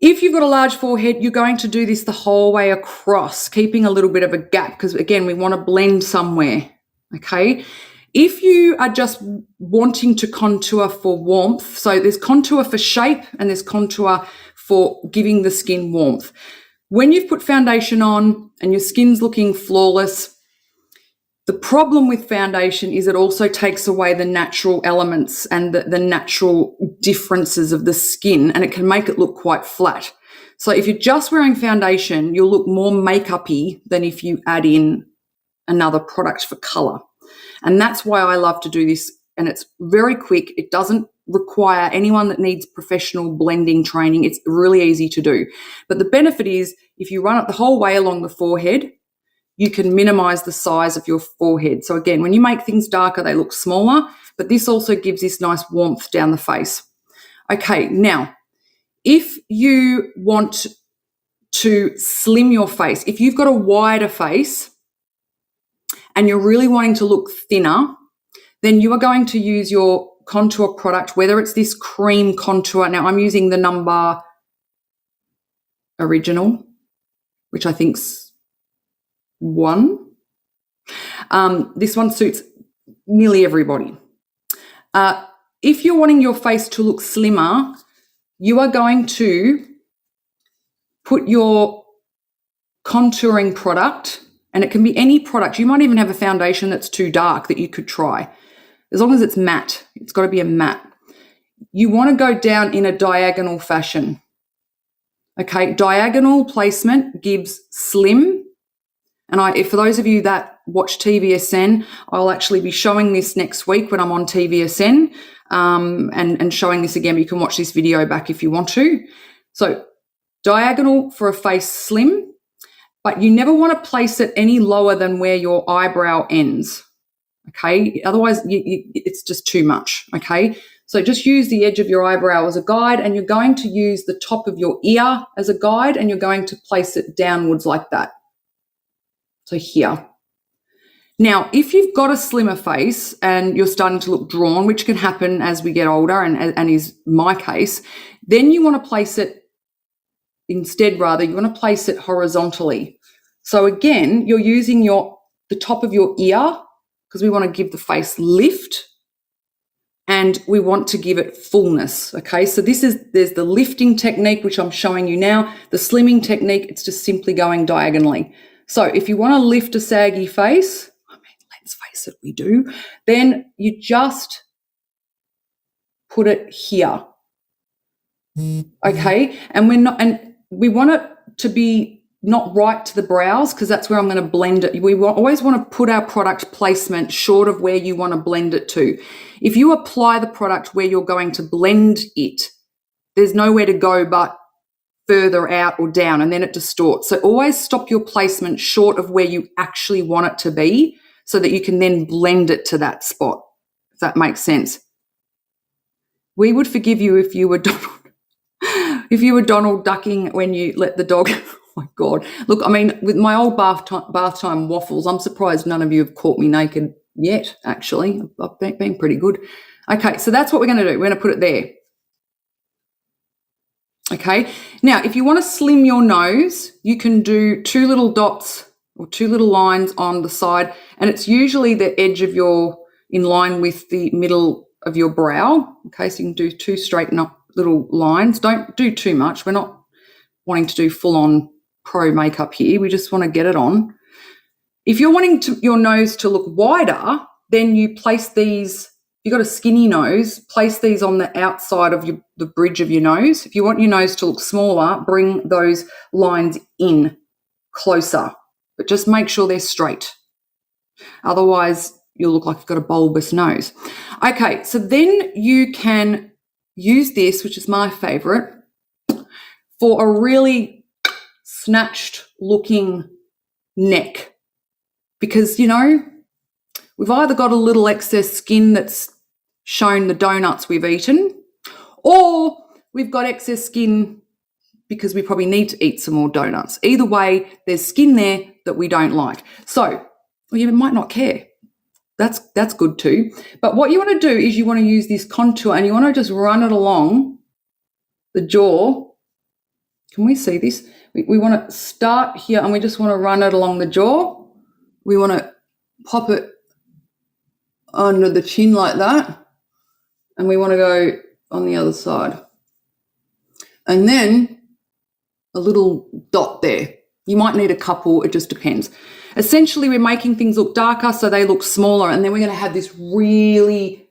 if you've got a large forehead, you're going to do this the whole way across, keeping a little bit of a gap, because, again, we want to blend somewhere, okay? If you are just wanting to contour for warmth, so there's contour for shape and there's contour for giving the skin warmth. When you've put foundation on and your skin's looking flawless, the problem with foundation is it also takes away the natural elements and the natural differences of the skin, and it can make it look quite flat. So if you're just wearing foundation, you'll look more makeup-y than if you add in another product for colour. And that's why I love to do this, and it's very quick. It doesn't require anyone that needs professional blending training. It's really easy to do. But the benefit is, if you run it the whole way along the forehead, you can minimize the size of your forehead. So again, when you make things darker, they look smaller, but this also gives this nice warmth down the face. Okay, now, if you want to slim your face, if you've got a wider face and you're really wanting to look thinner, then you are going to use your contour product, whether it's this cream contour. Now, I'm using the number Original, which I think's 1. This one suits nearly everybody. If you're wanting your face to look slimmer, you are going to put your contouring product, and it can be any product. You might even have a foundation that's too dark that you could try. As long as it's matte, it's got to be a matte. You want to go down in a diagonal fashion. Okay, diagonal placement gives slim. And for those of you that watch TVSN, I'll actually be showing this next week when I'm on TVSN and showing this again. You can watch this video back if you want to. So diagonal for a face slim, but you never want to place it any lower than where your eyebrow ends. Okay, otherwise it's just too much. Okay, so just use the edge of your eyebrow as a guide, and you're going to use the top of your ear as a guide, and you're going to place it downwards like that. So here. Now, if you've got a slimmer face and you're starting to look drawn, which can happen as we get older and is my case, then you want to place it instead, rather, you want to place it horizontally. So again, you're using the top of your ear because we want to give the face lift and we want to give it fullness. Okay, so there's the lifting technique, which I'm showing you now. The slimming technique, it's just simply going diagonally. So if you want to lift a saggy face, I mean, let's face it, we do, then you just put it here. Okay, and we want it to be not right to the brows because that's where I'm going to blend it. We always want to put our product placement short of where you want to blend it to. If you apply the product where you're going to blend it, there's nowhere to go but further out or down, and then it distorts. So always stop your placement short of where you actually want it to be so that you can then blend it to that spot, if that makes sense. We would forgive you if you were Donald ducking when you let the dog. Oh my God. Look, I mean, with my old bath time waffles, I'm surprised none of you have caught me naked yet, actually. I've been pretty good. Okay, so that's what we're going to do. We're going to put it there. Okay, now if you want to slim your nose, you can do 2 little dots or 2 little lines on the side, and it's usually the edge of in line with the middle of your brow. Okay, so you can do 2 straight little lines. Don't do too much. We're not wanting to do full-on pro makeup here. We just want to get it on. If you're wanting your nose to look wider, then you place these. If you've got a skinny nose, place these on the outside of the bridge of your nose. If you want your nose to look smaller, bring those lines in closer, but just make sure they're straight. Otherwise, you'll look like you've got a bulbous nose. Okay, so then you can use this, which is my favourite, for a really snatched looking neck. Because, we've either got a little excess skin that's shown the donuts we've eaten, or we've got excess skin because we probably need to eat some more donuts. Either way, there's skin there that we don't like. So, you might not care. That's good too. But what you want to do is you want to use this contour and you want to just run it along the jaw. Can we see this? We want to start here and we just want to run it along the jaw. We want to pop it under the chin like that. And we want to go on the other side. And then a little dot there. You might need a couple, it just depends. Essentially, we're making things look darker so they look smaller, and then we're going to have this really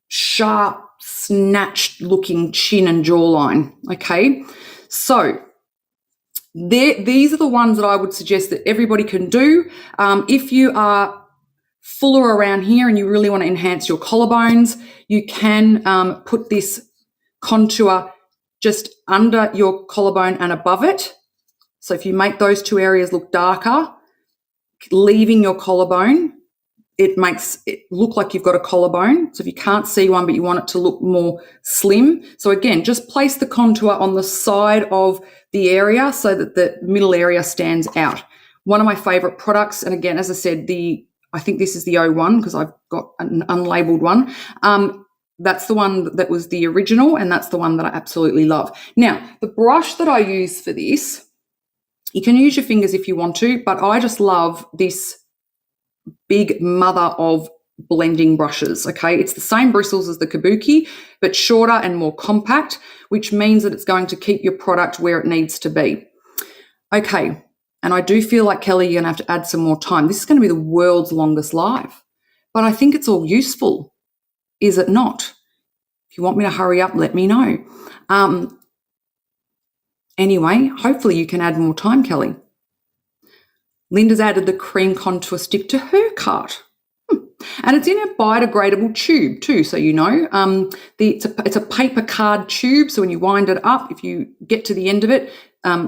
sharp, snatched looking chin and jawline, okay? So these are the ones that I would suggest that everybody can do. If you are fuller around here and you really want to enhance your collarbones, you can put this contour just under your collarbone and above it. So if you make those 2 areas look darker, leaving your collarbone, it makes it look like you've got a collarbone. So if you can't see one but you want it to look more slim, so again, just place the contour on the side of the area so that the middle area stands out. One of my favourite products, and again, as I said, I think this is the 01 because I've got an unlabelled one. That's the one that was the original, and that's the one that I absolutely love. Now, the brush that I use for this, you can use your fingers if you want to, but I just love this big mother of blending brushes, okay? It's the same bristles as the Kabuki, but shorter and more compact, which means that it's going to keep your product where it needs to be. Okay, and I do feel like, Kelly, you're going to have to add some more time. This is going to be the world's longest live, but I think it's all useful, is it not? If you want me to hurry up, let me know. Anyway, hopefully you can add more time, Kelly. Linda's added the cream contour stick to her cart. And it's in a biodegradable tube too, so you know. It's a paper card tube, so when you wind it up, if you get to the end of it,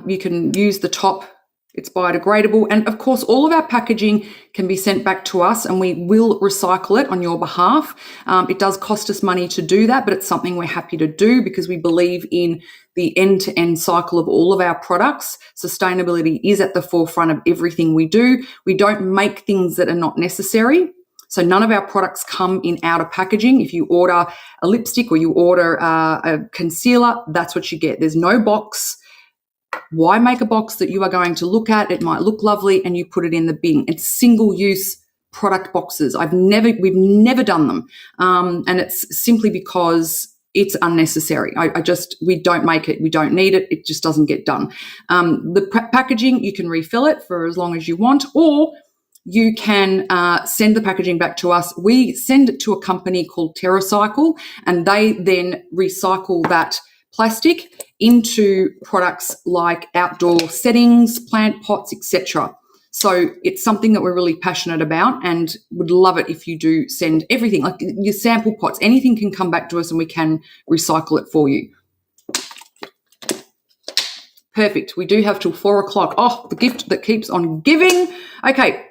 you can use the top. It's biodegradable. And, of course, all of our packaging can be sent back to us and we will recycle it on your behalf. It does cost us money to do that, but it's something we're happy to do because we believe in the end-to-end cycle of all of our products. Sustainability is at the forefront of everything we do. We don't make things that are not necessary. So none of our products come in outer packaging. If you order a lipstick or you order a concealer, that's what you get. There's no box. Why make a box that you are going to look at? It might look lovely and you put it in the bin. It's single-use product boxes. We've never done them. And it's simply because it's unnecessary. We don't make it. We don't need it. It just doesn't get done. The packaging, you can refill it for as long as you want, or you can send the packaging back to us. We send it to a company called TerraCycle, and they then recycle that plastic into products like outdoor settings, plant pots, etc. So it's something that we're really passionate about and would love it if you do send everything, like your sample pots, anything can come back to us and we can recycle it for you. Perfect. We do have till 4 o'clock. Oh, the gift that keeps on giving. Okay.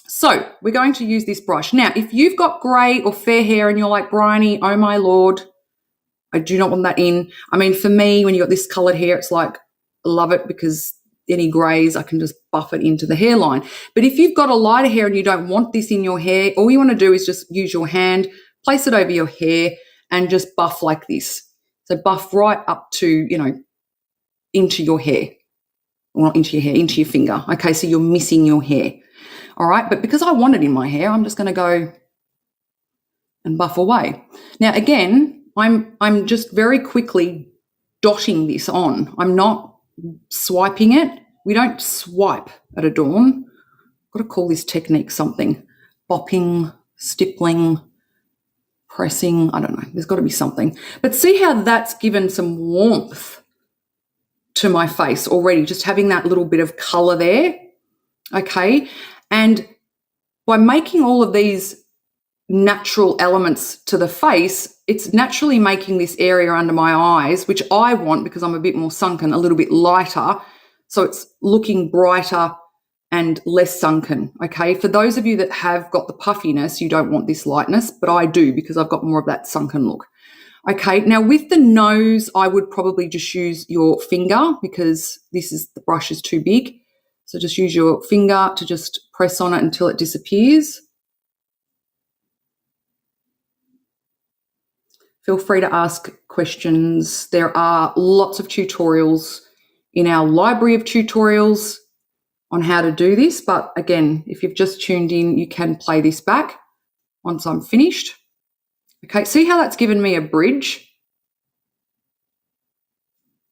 So we're going to use this brush. Now, if you've got grey or fair hair and you're like, Briony, oh my Lord, I do not want that in. I mean, for me, when you've got this coloured hair, it's like, I love it because any greys, I can just buff it into the hairline. But if you've got a lighter hair and you don't want this in your hair, all you want to do is just use your hand, place it over your hair and just buff like this. So buff right up to, into your hair. Well, not into your hair, into your finger. Okay, so you're missing your hair. All right, but because I want it in my hair, I'm just going to go and buff away. Now, again, I'm just very quickly dotting this on. I'm not swiping it. We don't swipe at Adorn. I've got to call this technique something. Bopping, stippling, pressing, I don't know. There's got to be something. But see how that's given some warmth to my face already, just having that little bit of colour there, okay? And by making all of these natural elements to the face, it's naturally making this area under my eyes, which I want because I'm a bit more sunken, a little bit lighter. So it's looking brighter and less sunken, okay? For those of you that have got the puffiness, you don't want this lightness, but I do because I've got more of that sunken look. Okay, now with the nose, I would probably just use your finger because the brush is too big. So just use your finger to just press on it until it disappears. Feel free to ask questions. There are lots of tutorials in our library of tutorials on how to do this. But again, if you've just tuned in, you can play this back once I'm finished. Okay, see how that's given me a bridge?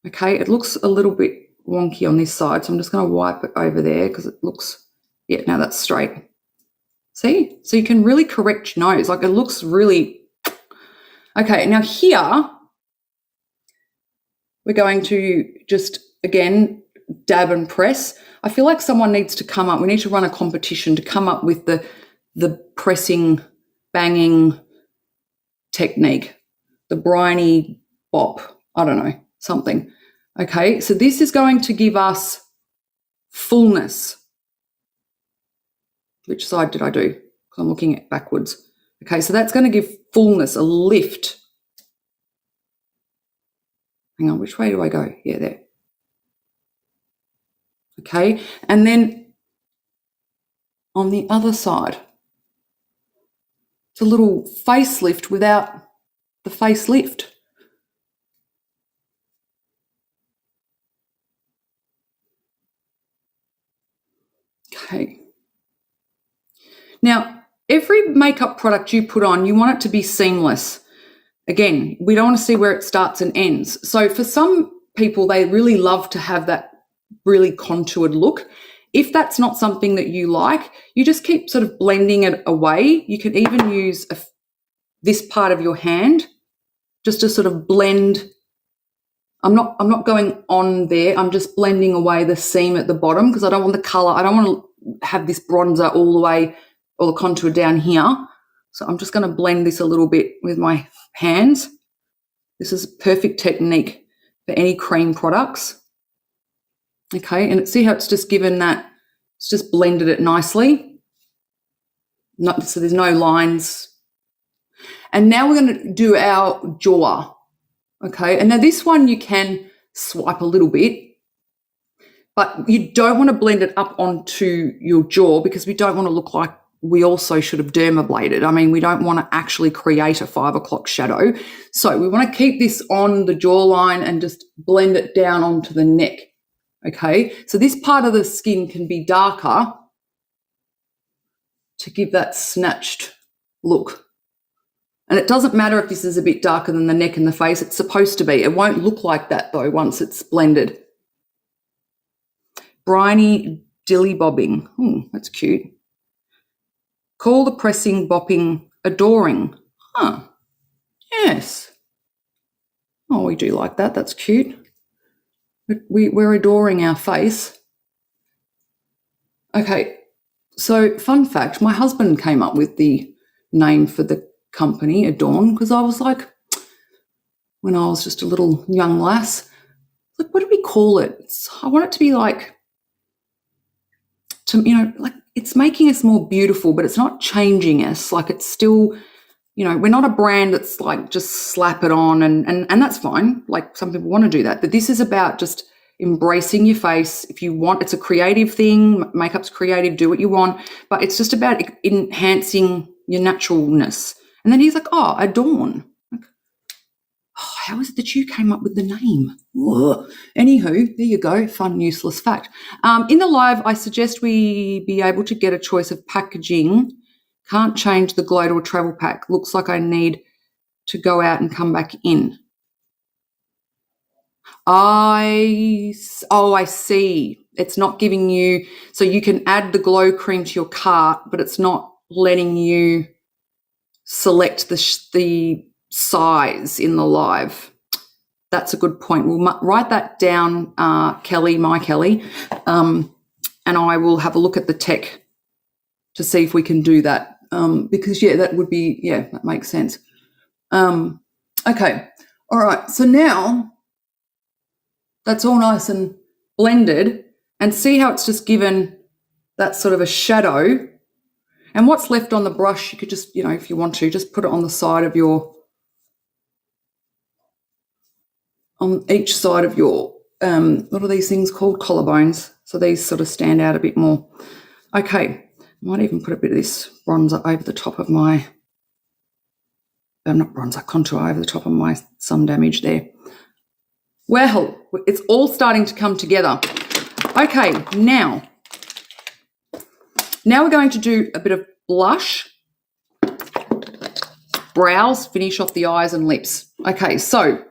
Okay, it looks a little bit wonky on this side, so I'm just going to wipe it over there because it looks, yeah, now that's straight. See? So you can really correct your nose. Like it looks really... Okay, now here we're going to just, again, dab and press. I feel like someone needs to come up. We need to run a competition to come up with the pressing, banging technique, the Briony bop. I don't know, something. Okay, so this is going to give us fullness. Which side did I do? Because I'm looking at backwards. Okay, so that's going to give fullness, a lift. Hang on, which way do I go? Yeah, there. Okay, and then on the other side, it's a little facelift without the facelift. Okay. Now, every makeup product you put on, you want it to be seamless. Again, we don't want to see where it starts and ends. So for some people, they really love to have that really contoured look. If that's not something that you like, you just keep sort of blending it away. You can even use this part of your hand just to sort of blend. I'm not going on there. I'm just blending away the seam at the bottom because I don't want the color. I don't want to have this bronzer all the way or the contour down here. So I'm just going to blend this a little bit with my hands. This is perfect technique for any cream products. Okay, and see how it's just given that, it's just blended it nicely. So there's no lines. And now we're going to do our jaw. Okay, and now this one you can swipe a little bit, but you don't want to blend it up onto your jaw because we don't want to look like we also should have dermabladed. I mean, we don't want to actually create a 5 o'clock shadow. So we want to keep this on the jawline and just blend it down onto the neck. Okay, so this part of the skin can be darker to give that snatched look. And it doesn't matter if this is a bit darker than the neck and the face. It's supposed to be. It won't look like that, though, once it's blended. Briony dilly bobbing. That's cute. Call the pressing, bopping, adoring. Yes. Oh, we do like that. That's cute. We're adoring our face. Okay, so fun fact, my husband came up with the name for the company, Adorn, because I was like, when I was just a little young lass, like, what do we call it? I want it to be like, like it's making us more beautiful, but it's not changing us. Like it's still, we're not a brand that's like just slap it on and that's fine. Like some people want to do that, but this is about just embracing your face. If you want, it's a creative thing. Makeup's creative, do what you want, but it's just about enhancing your naturalness. And then he's like, oh, Adorn. Like, oh, how is it that you came up with the name? Whoa. Anywho, there you go. Fun, useless fact. In the live, I suggest we be able to get a choice of packaging. Can't change the glow to a travel pack. Looks like I need to go out and come back in. I see. It's not giving you, so you can add the glow cream to your cart, but it's not letting you select the size in the live. That's a good point. We'll write that down, Kelly, and I will have a look at the tech to see if we can do that. Because that would be, that makes sense. Okay. All right. So now that's all nice and blended, and see how it's just given that sort of a shadow. And what's left on the brush, you could just, if you want to, just put it on the side of on each side of your, what are these things called? Collarbones. So these sort of stand out a bit more. Okay. Might even put a bit of this bronzer over the top of my, not bronzer, contour over the top of my sun damage there. Well, it's all starting to come together. Okay, now we're going to do a bit of blush, brows, finish off the eyes and lips. Okay, so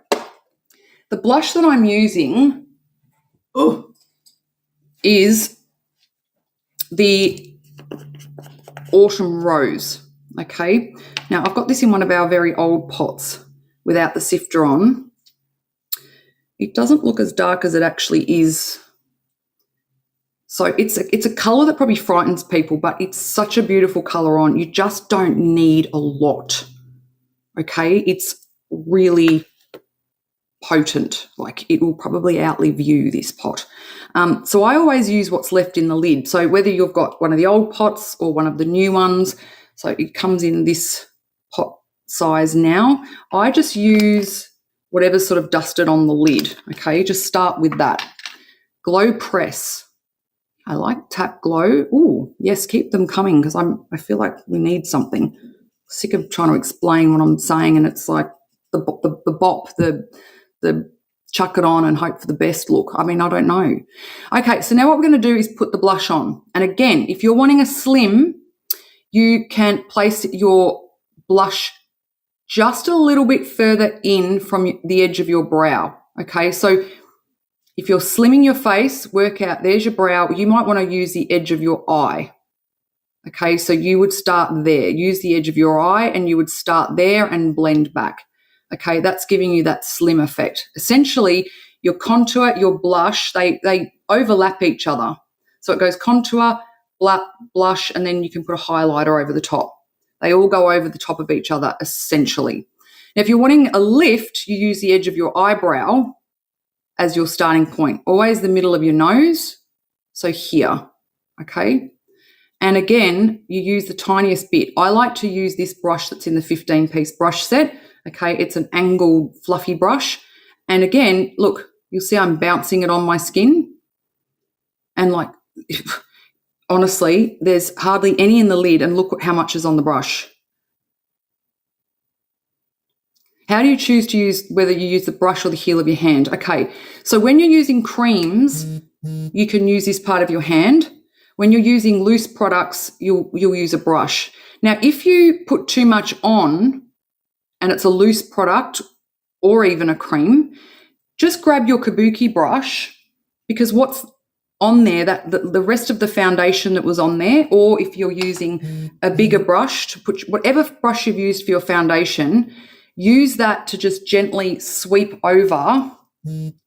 the blush that I'm using is the Autumn Rose. Okay, now I've got this in one of our very old pots without the sifter on. It doesn't look as dark as it actually is. So it's a colour that probably frightens people, but it's such a beautiful colour on. You just don't need a lot, okay? It's really potent. Like it will probably outlive you, this pot. So I always use what's left in the lid. So whether you've got one of the old pots or one of the new ones, so it comes in this pot size now, I just use whatever's sort of dusted on the lid, okay? Just start with that. Glow Press. I like Tap Glow. Ooh, yes, keep them coming because I feel like we need something. Sick of trying to explain what I'm saying, and it's like the bop, the chuck it on and hope for the best look. I mean, I don't know. Okay, so now what we're going to do is put the blush on. And again, if you're wanting a slim, you can place your blush just a little bit further in from the edge of your brow, okay? So if you're slimming your face, work out, there's your brow. You might want to use the edge of your eye, okay? So you would start there. Use the edge of your eye and you would start there and blend back, okay? That's giving you that slim effect. Essentially, your contour, your blush, they overlap each other. So it goes contour, blush, and then you can put a highlighter over the top. They all go over the top of each other, essentially. Now, if you're wanting a lift, you use the edge of your eyebrow as your starting point. Always the middle of your nose, so here, okay? And again, you use the tiniest bit. I like to use this brush that's in the 15-piece brush set, okay? It's an angled, fluffy brush. And again, look, you'll see I'm bouncing it on my skin. And like, honestly, there's hardly any in the lid, and look how much is on the brush. How do you choose to use, whether you use the brush or the heel of your hand? Okay, so when you're using creams, you can use this part of your hand. When you're using loose products, you'll use a brush. Now, if you put too much on and it's a loose product or even a cream, just grab your kabuki brush, because what's on there, that the rest of the foundation that was on there, or if you're using a bigger brush to put whatever brush you've used for your foundation, use that to just gently sweep over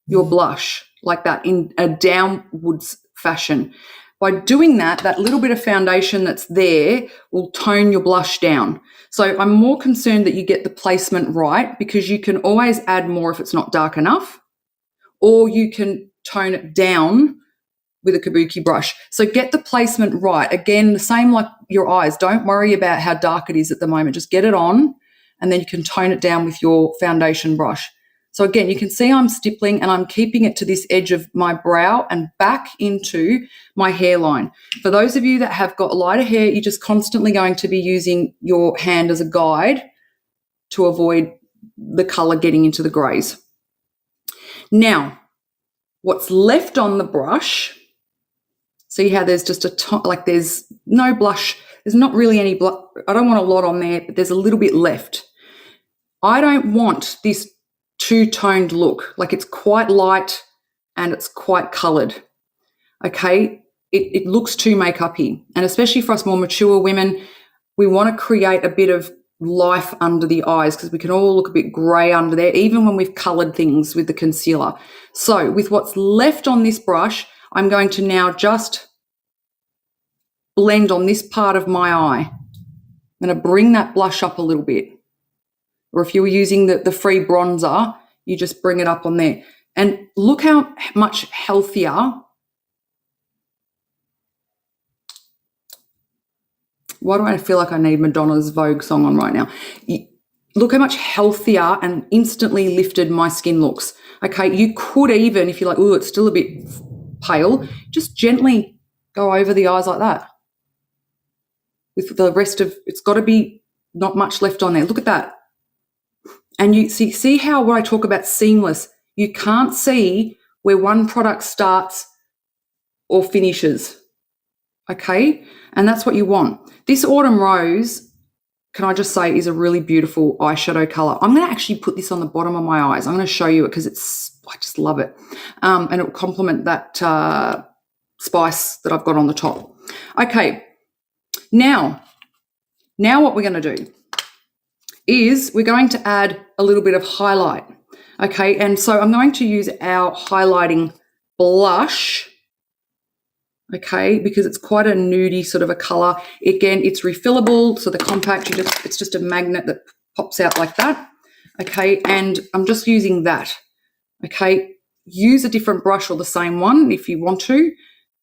your blush like that in a downwards fashion. By doing that, that little bit of foundation that's there will tone your blush down. So I'm more concerned that you get the placement right, because you can always add more if it's not dark enough, or you can tone it down with a kabuki brush. So get the placement right. Again, the same like your eyes. Don't worry about how dark it is at the moment. Just get it on, and then you can tone it down with your foundation brush. So again, you can see I'm stippling and I'm keeping it to this edge of my brow and back into my hairline. For those of you that have got lighter hair, you're just constantly going to be using your hand as a guide to avoid the colour getting into the greys. Now, what's left on the brush, see how there's just like there's no blush. There's not really any blush. I don't want a lot on there, but there's a little bit left. I don't want this two-toned look. Like, it's quite light and it's quite coloured, okay? It looks too makeup-y. And especially for us more mature women, we want to create a bit of life under the eyes, because we can all look a bit grey under there, even when we've coloured things with the concealer. So with what's left on this brush, I'm going to now just blend on this part of my eye. I'm going to bring that blush up a little bit. Or if you were using the free bronzer, you just bring it up on there. And look how much healthier. Why do I feel like I need Madonna's Vogue song on right now? Look how much healthier and instantly lifted my skin looks. Okay, you could even, if you're like, oh, it's still a bit pale, just gently go over the eyes like that. With the rest of, it's got to be not much left on there. Look at that. And you see how when I talk about seamless, you can't see where one product starts or finishes, okay? And that's what you want. This Autumn Rose, can I just say, is a really beautiful eyeshadow colour. I'm going to actually put this on the bottom of my eyes. I'm going to show you it because I just love it. And it will complement that spice that I've got on the top. Okay, now what we're going to do is we're going to add a little bit of highlight, okay? And so I'm going to use our highlighting blush, okay, because it's quite a nudie sort of a colour. Again, it's refillable, so the compact, it's just a magnet that pops out like that, okay? And I'm just using that, okay? Use a different brush or the same one if you want to,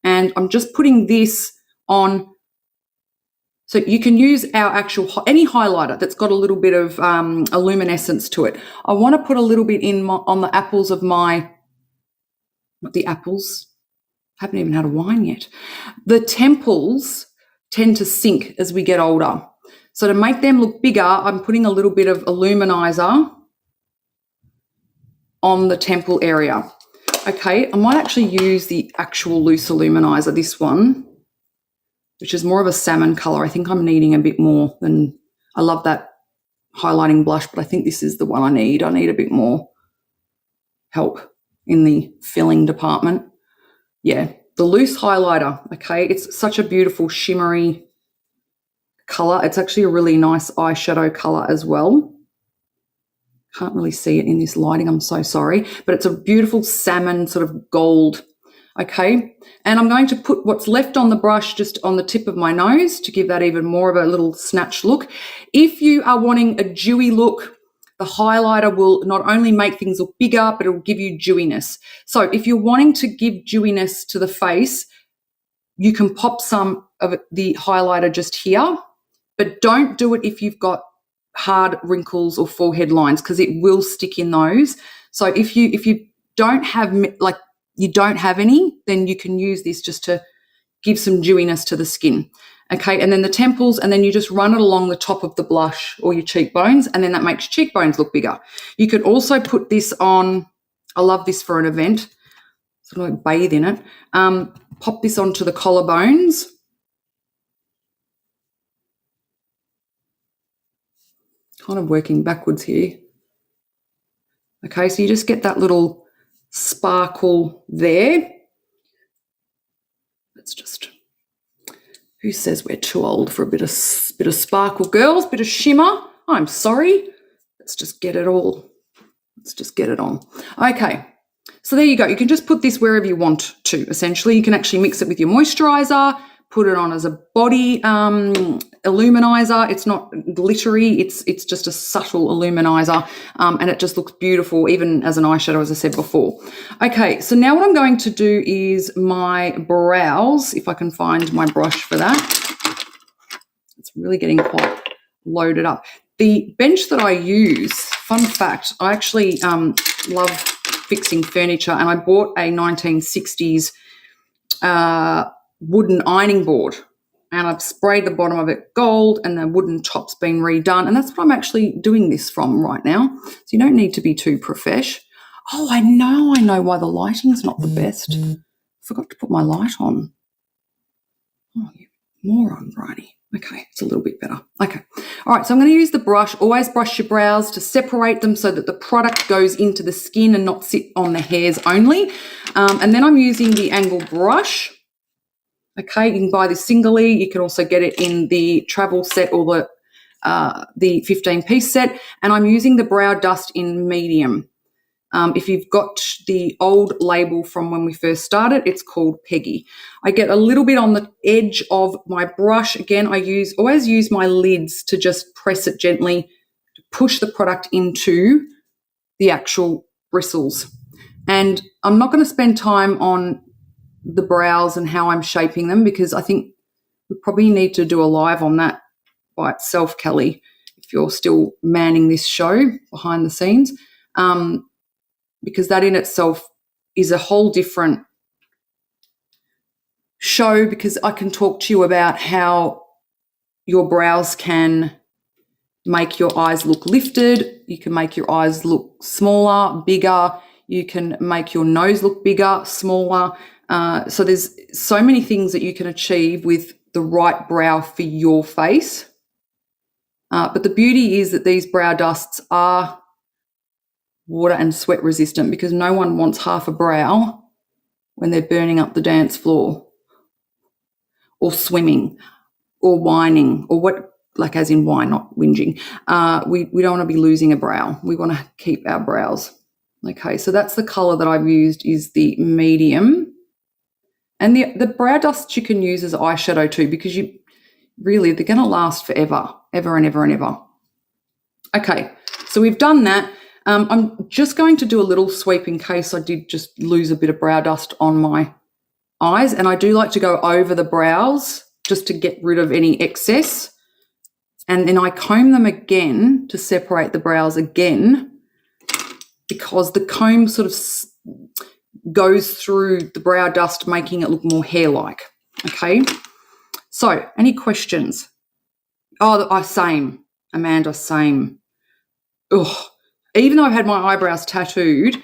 and I'm just putting this on. So you can use our actual, any highlighter that's got a little bit of a luminescence to it. I want to put a little bit in on the apples of my, not the apples, I haven't even had a wine yet. The temples tend to sink as we get older. So to make them look bigger, I'm putting a little bit of illuminizer on the temple area. Okay, I might actually use the actual loose illuminizer, this one, which is more of a salmon colour. I think I'm needing a bit more than, I love that highlighting blush, but I think this is the one I need. I need a bit more help in the filling department. Yeah, the loose highlighter, okay? It's such a beautiful shimmery colour. It's actually a really nice eyeshadow colour as well. Can't really see it in this lighting, I'm so sorry, but it's a beautiful salmon sort of gold, okay? And I'm going to put what's left on the brush just on the tip of my nose to give that even more of a little snatch look. If you are wanting a dewy look, the highlighter will not only make things look bigger, but it will give you dewiness. So if you're wanting to give dewiness to the face, you can pop some of the highlighter just here, but don't do it if you've got hard wrinkles or forehead lines, because it will stick in those. So if you don't have, like, you don't have any, then you can use this just to give some dewiness to the skin. Okay, and then the temples, and then you just run it along the top of the blush or your cheekbones, and then that makes cheekbones look bigger. You could also put this on, I love this for an event, sort of like bathe in it. Pop this onto the collarbones. Kind of working backwards here. Okay, so you just get that little sparkle there. Let's just, who says we're too old for a bit of sparkle, girls, bit of shimmer? I'm sorry. Let's just get it all. Let's just get it on. Okay, so there you go. You can just put this wherever you want to, essentially. You can actually mix it with your moisturiser, put it on as a body illuminizer. It's not glittery. It's just a subtle illuminizer, and it just looks beautiful, even as an eyeshadow, as I said before. Okay, so now what I'm going to do is my brows, if I can find my brush for that. It's really getting quite loaded up. The bench that I use, fun fact, I actually love fixing furniture, and I bought a 1960s wooden ironing board, and I've sprayed the bottom of it gold, and the wooden top's been redone, and that's what I'm actually doing this from right now. So you don't need to be too profesh. Oh, I know why the lighting's not the best. Forgot to put my light on. Oh, you moron, Briony. Okay, it's a little bit better. Okay. All right, so I'm going to use the brush. Always brush your brows to separate them so that the product goes into the skin and not sit on the hairs only. And then I'm using the angle brush. Okay, you can buy this singly. You can also get it in the travel set or the 15-piece set. And I'm using the brow dust in medium. If you've got the old label from when we first started, it's called Peggy. I get a little bit on the edge of my brush. Again, I always use my lids to just press it gently to push the product into the actual bristles. And I'm not going to spend time on the brows and how I'm shaping them, because I think we probably need to do a live on that by itself, Kelly, if you're still manning this show behind the scenes. Because that in itself is a whole different show, because I can talk to you about how your brows can make your eyes look lifted. You can make your eyes look smaller, bigger. You can make your nose look bigger, smaller. So there's so many things that you can achieve with the right brow for your face. But the beauty is that these brow dusts are water and sweat resistant, because no one wants half a brow when they're burning up the dance floor or swimming or whining, or what, like as in wine, not whinging. We don't want to be losing a brow. We want to keep our brows. Okay, so that's the colour that I've used, is the medium. And the brow dust you can use as eyeshadow too, because they're going to last forever, ever and ever and ever. Okay, so we've done that. I'm just going to do a little sweep in case I did just lose a bit of brow dust on my eyes, and I do like to go over the brows just to get rid of any excess, and then I comb them again to separate the brows again, because the comb sort of goes through the brow dust, making it look more hair-like. Okay, so any questions? Oh, same, Amanda, same. Ugh. Even though I've had my eyebrows tattooed,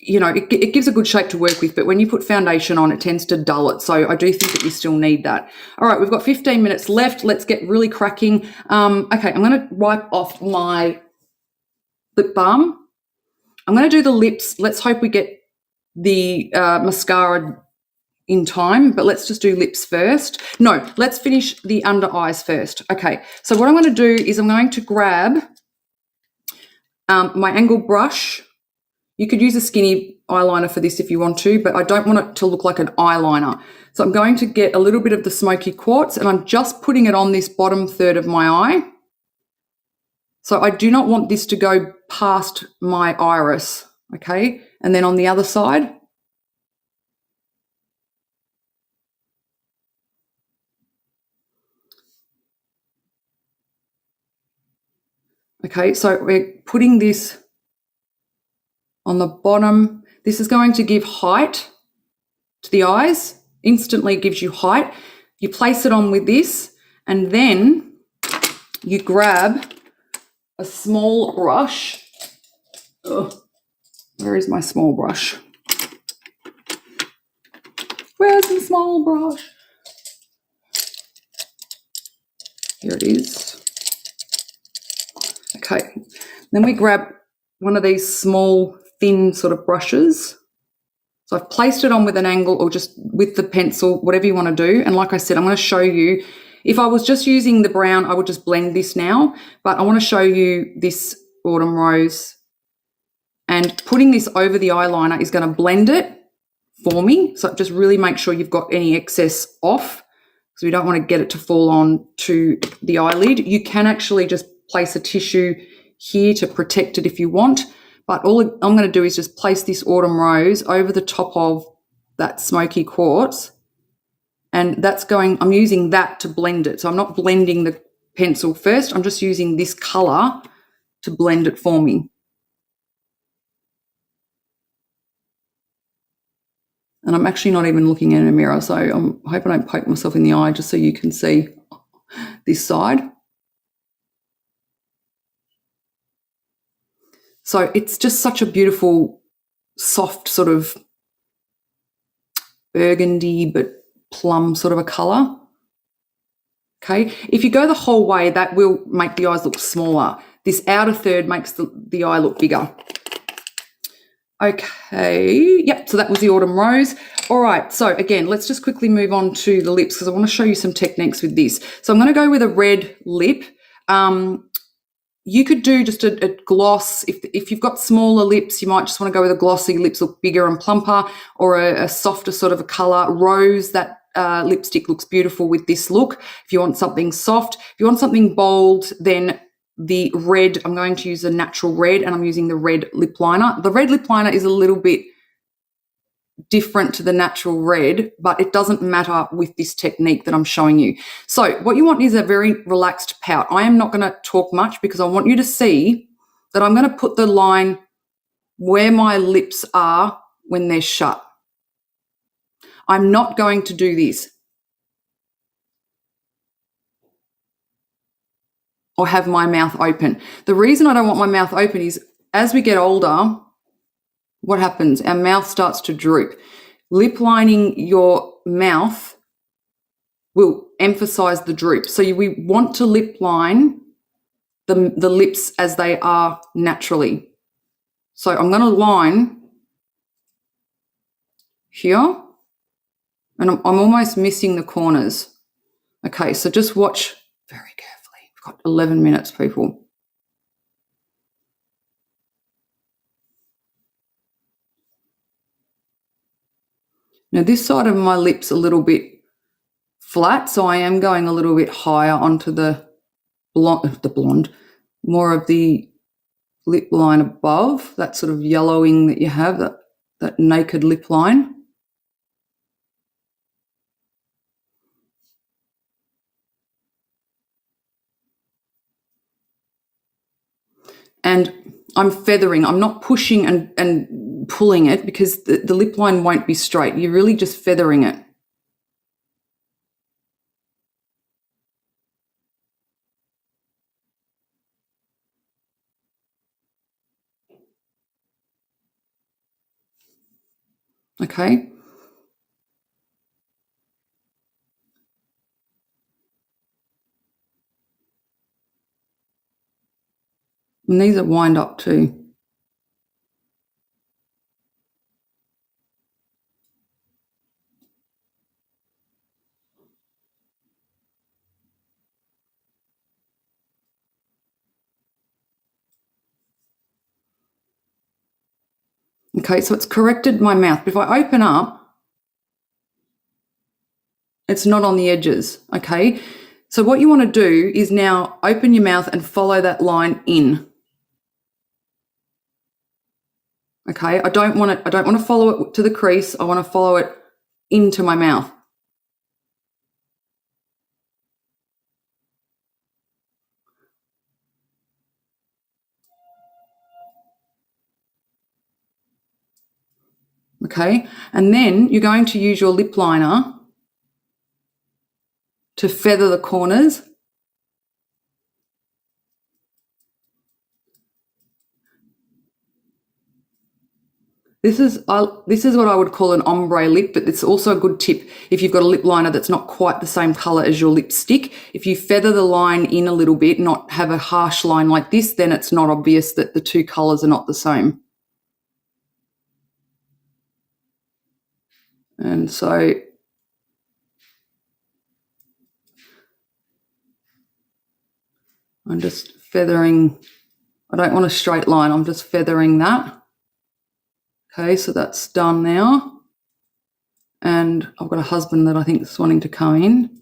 you know, it gives a good shape to work with, but when you put foundation on, it tends to dull it. So I do think that you still need that. All right, we've got 15 minutes left. Let's get really cracking. Okay, I'm going to wipe off my lip balm. I'm going to do the lips. Let's hope we get the mascara in time, but let's just do lips first. No, let's finish the under eyes first. Okay, so what I'm going to do is I'm going to grab my angle brush. You could use a skinny eyeliner for this if you want to, but I don't want it to look like an eyeliner. So I'm going to get a little bit of the smoky quartz and I'm just putting it on this bottom third of my eye. So I do not want this to go past my iris, okay? And then on the other side. Okay, so we're putting this on the bottom. This is going to give height to the eyes, instantly gives you height. You place it on with this and then you grab a small brush. Ugh, where is my small brush? Where's the small brush? Here it is. Okay, then we grab one of these small, thin sort of brushes. So I've placed it on with an angle or just with the pencil, whatever you want to do. And like I said, I'm going to show you, if I was just using the brown, I would just blend this now, but I want to show you this autumn rose. And putting this over the eyeliner is going to blend it for me. So just really make sure you've got any excess off because we don't want to get it to fall on to the eyelid. You can actually just place a tissue here to protect it if you want. But all I'm going to do is just place this autumn rose over the top of that smoky quartz. And that's going, I'm using that to blend it. So I'm not blending the pencil first. I'm just using this colour to blend it for me. And I'm actually not even looking in a mirror. So I'm hoping I don't poke myself in the eye just so you can see this side. So it's just such a beautiful, soft sort of burgundy but plum sort of a colour. Okay, if you go the whole way, that will make the eyes look smaller. This outer third makes the eye look bigger. Okay, yep, so that was the autumn rose. All right, so again, let's just quickly move on to the lips because I want to show you some techniques with this. So I'm going to go with a red lip. You could do just a gloss. If you've got smaller lips, you might just want to go with a gloss so your lips look bigger and plumper, or a softer sort of a colour. Rose, that lipstick looks beautiful with this look. If you want something soft, if you want something bold, then the red, I'm going to use a natural red and I'm using the red lip liner. The red lip liner is a little bit different to the natural red, but it doesn't matter with this technique that I'm showing you. So what you want is a very relaxed pout. I am not going to talk much because I want you to see that I'm going to put the line where my lips are when they're shut. I'm not going to do this or have my mouth open. The reason I don't want my mouth open is as we get older, what happens? Our mouth starts to droop. Lip lining your mouth will emphasize the droop. So we want to lip line the lips as they are naturally. So I'm going to line here and I'm almost missing the corners. Okay, so just watch very carefully. We've got 11 minutes, people. Now this side of my lip's a little bit flat, so I am going a little bit higher onto the blonde, more of the lip line above, that sort of yellowing that you have, that naked lip line. And I'm feathering. I'm not pushing and pulling it because the lip line won't be straight. You're really just feathering it. okay? And these are wind up too. Okay, so it's corrected my mouth. But if I open up, it's not on the edges, okay? So what you want to do is now open your mouth and follow that line in. Okay, I don't want to follow it to the crease. I want to follow it into my mouth. Okay, and then you're going to use your lip liner to feather the corners. This is what I would call an ombre lip, but it's also a good tip if you've got a lip liner that's not quite the same colour as your lipstick. If you feather the line in a little bit, not have a harsh line like this, then it's not obvious that the two colours are not the same. And so I'm just feathering. I don't want a straight line. I'm just feathering that. Okay, so that's done now. And I've got a husband that I think is wanting to come in.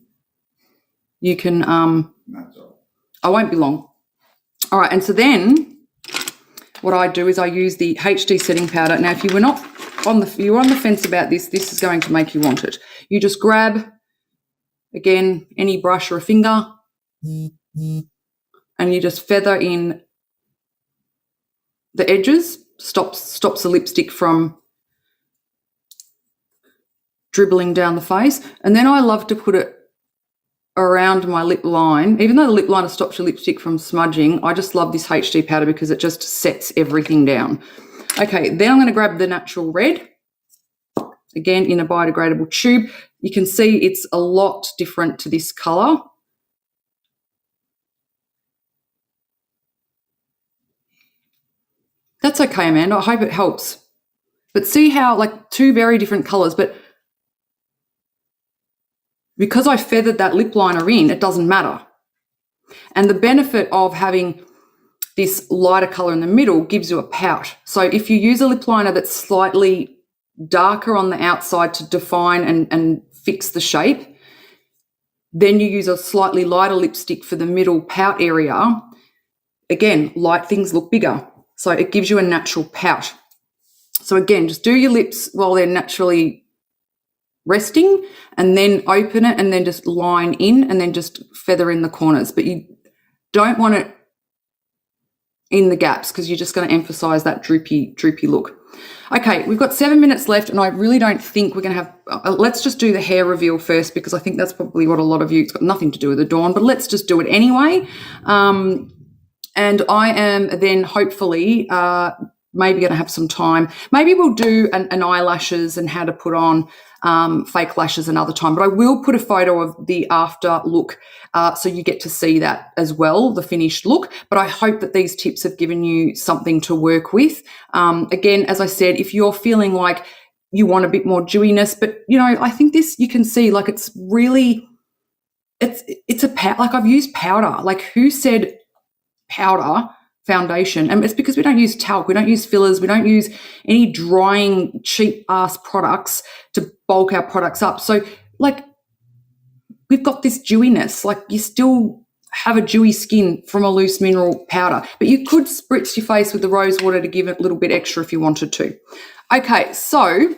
You can, I won't be long. All right, and so then what I do is I use the HD setting powder. Now, if you were not on the fence about this, this is going to make you want it. You just grab, again, any brush or a finger, and you just feather in the edges, stops the lipstick from dribbling down the face. And then I love to put it around my lip line. Even though the lip liner stops your lipstick from smudging, I just love this HD powder because it just sets everything down. Okay, then I'm going to grab the natural red, again in a biodegradable tube. You can see it's a lot different to this colour. That's okay, Amanda. I hope it helps. But see how, like, two very different colours, but because I feathered that lip liner in, it doesn't matter. And the benefit of having this lighter colour in the middle gives you a pout. So if you use a lip liner that's slightly darker on the outside to define and fix the shape, then you use a slightly lighter lipstick for the middle pout area. Again, light things look bigger. So it gives you a natural pout. So again, just do your lips while they're naturally resting, and then open it and then just line in and then just feather in the corners. But you don't want it in the gaps because you're just going to emphasize that droopy look. Okay, we've got 7 minutes left, and I really don't think we're going to have, let's just do the hair reveal first because I think that's probably what a lot of you, it's got nothing to do with Adorn, but let's just do it anyway. And I am then hopefully maybe going to have some time. Maybe we'll do an eyelashes and how to put on fake lashes another time. But I will put a photo of the after look so you get to see that as well, the finished look. But I hope that these tips have given you something to work with. Again, as I said, if you're feeling like you want a bit more dewiness, but, you know, I think this, you can see, like, it's really, it's a powder. Like, I've used powder. Like, who said powder foundation? And it's because we don't use talc, we don't use fillers, we don't use any drying cheap ass products to bulk our products up. So, like, we've got this dewiness. Like, you still have a dewy skin from a loose mineral powder, but you could spritz your face with the rose water to give it a little bit extra if you wanted to. Okay, so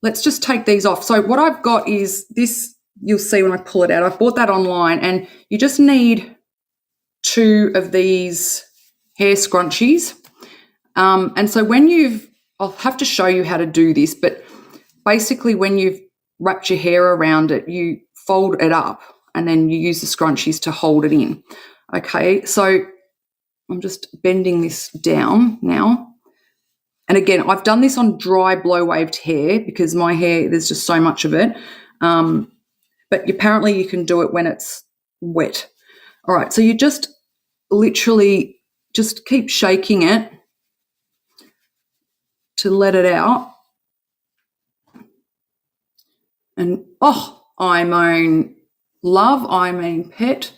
let's just take these off. So what I've got is this, you'll see when I pull it out, I've bought that online, and you just need 2 of these hair scrunchies. And so when I'll have to show you how to do this, but basically when you've wrapped your hair around it, you fold it up and then you use the scrunchies to hold it in. Okay, so I'm just bending this down now. And again, I've done this on dry blow-waved hair because my hair, there's just so much of it. But apparently you can do it when it's wet. All right, so you just literally just keep shaking it to let it out. And, oh, I mean, love, I mean, pet,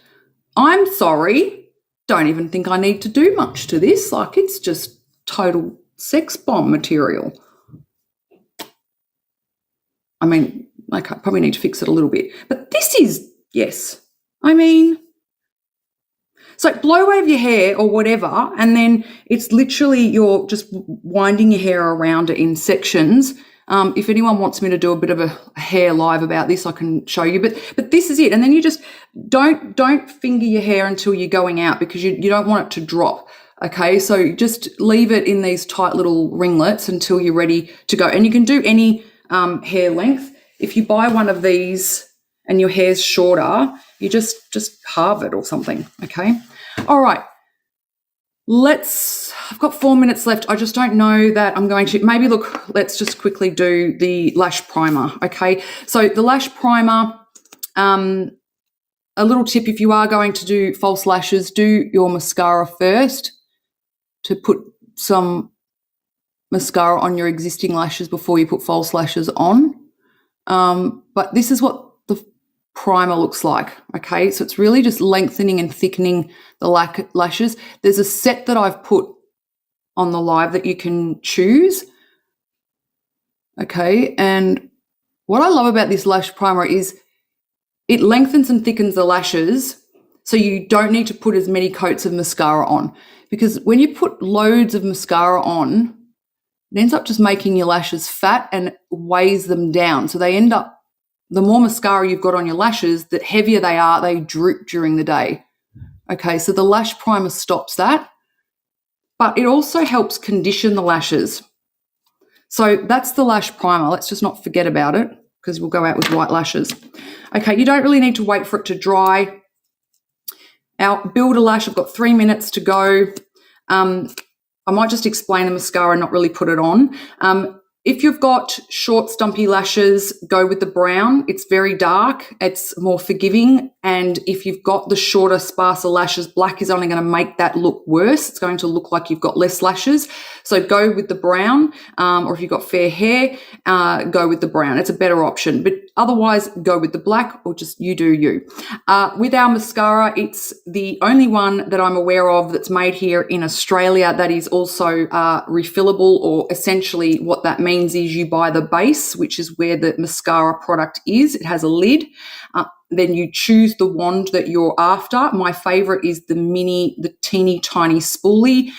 I'm sorry. Don't even think I need to do much to this. Like, it's just total sex bomb material. I mean, I probably need to fix it a little bit. But this is, yes, I mean, so blow wave your hair or whatever, and then it's literally you're just winding your hair around it in sections. If anyone wants me to do a bit of a hair live about this, I can show you. But this is it. And then you just don't finger your hair until you're going out because you don't want it to drop. Okay, so just leave it in these tight little ringlets until you're ready to go. And you can do any hair length. If you buy one of these and your hair's shorter, you just halve it or something, okay? All right, I've got 4 minutes left. I just don't know that I'm going to, maybe look, let's just quickly do the lash primer, okay? So the lash primer, a little tip, if you are going to do false lashes, do your mascara first to put some mascara on your existing lashes before you put false lashes on. But this is what the primer looks like, okay? So it's really just lengthening and thickening the lashes. There's a set that I've put on the live that you can choose, okay? And what I love about this lash primer is it lengthens and thickens the lashes so you don't need to put as many coats of mascara on, because when you put loads of mascara on, it ends up just making your lashes fat and weighs them down. So they end up, the more mascara you've got on your lashes, the heavier they are, they droop during the day. Okay, so the lash primer stops that, but it also helps condition the lashes. So that's the lash primer. Let's just not forget about it because we'll go out with white lashes. Okay, you don't really need to wait for it to dry. Our builder lash, I've got 3 minutes to go. I might just explain the mascara and not really put it on. If you've got short, stumpy lashes, go with the brown. It's very dark. It's more forgiving. And if you've got the shorter, sparser lashes, black is only going to make that look worse. It's going to look like you've got less lashes. So go with the brown. Or if you've got fair hair, go with the brown. It's a better option. But otherwise, go with the black or just you do you. With our mascara, it's the only one that I'm aware of that's made here in Australia that is also refillable, or essentially what that means is you buy the base, which is where the mascara product is. It has a lid. Then you choose the wand that you're after. My favorite is the teeny tiny spoolie.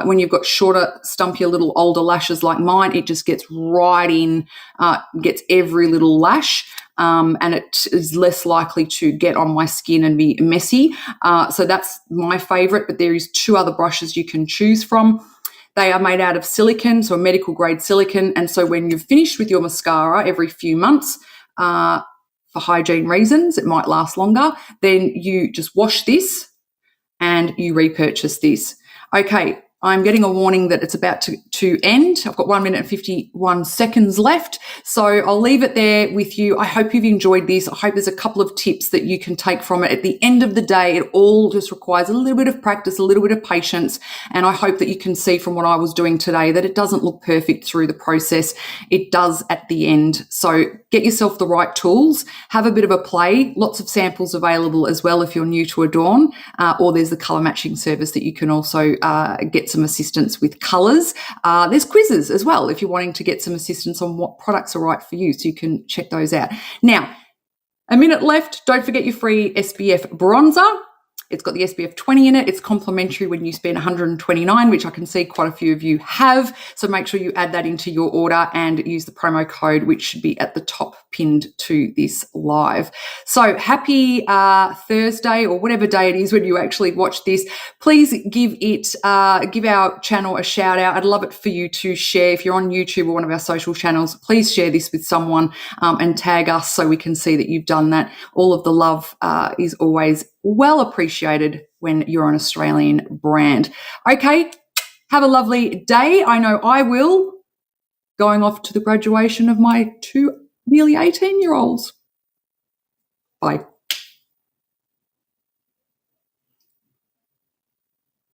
When you've got shorter, stumpier, little older lashes like mine, it just gets right in, gets every little lash. And it is less likely to get on my skin and be messy. So that's my favorite, but there is 2 other brushes you can choose from. They are made out of silicone, so medical grade silicone. And so when you've finished with your mascara every few months, for hygiene reasons, it might last longer, then you just wash this and you repurchase this. Okay, I'm getting a warning that it's about to end. I've got 1 minute and 51 seconds left. So I'll leave it there with you. I hope you've enjoyed this. I hope there's a couple of tips that you can take from it. At the end of the day, it all just requires a little bit of practice, a little bit of patience. And I hope that you can see from what I was doing today that it doesn't look perfect through the process. It does at the end. So get yourself the right tools, have a bit of a play. Lots of samples available as well if you're new to Adorn, or there's the colour matching service that you can also get some assistance with colours. There's quizzes as well if you're wanting to get some assistance on what products are right for you, so you can check those out. Now, a minute left. Don't forget your free SPF bronzer. It's got the SPF 20 in it. It's complimentary when you spend $129, which I can see quite a few of you have. So make sure you add that into your order and use the promo code, which should be at the top pinned to this live. So happy Thursday, or whatever day it is when you actually watch this. Please give our channel a shout out. I'd love it for you to share. If you're on YouTube or one of our social channels, please share this with someone and tag us so we can see that you've done that. All of the love is always well appreciated when you're an Australian brand. Okay, Have a lovely day. I know I will. Going off to the graduation of my two nearly 18-year-olds. Bye.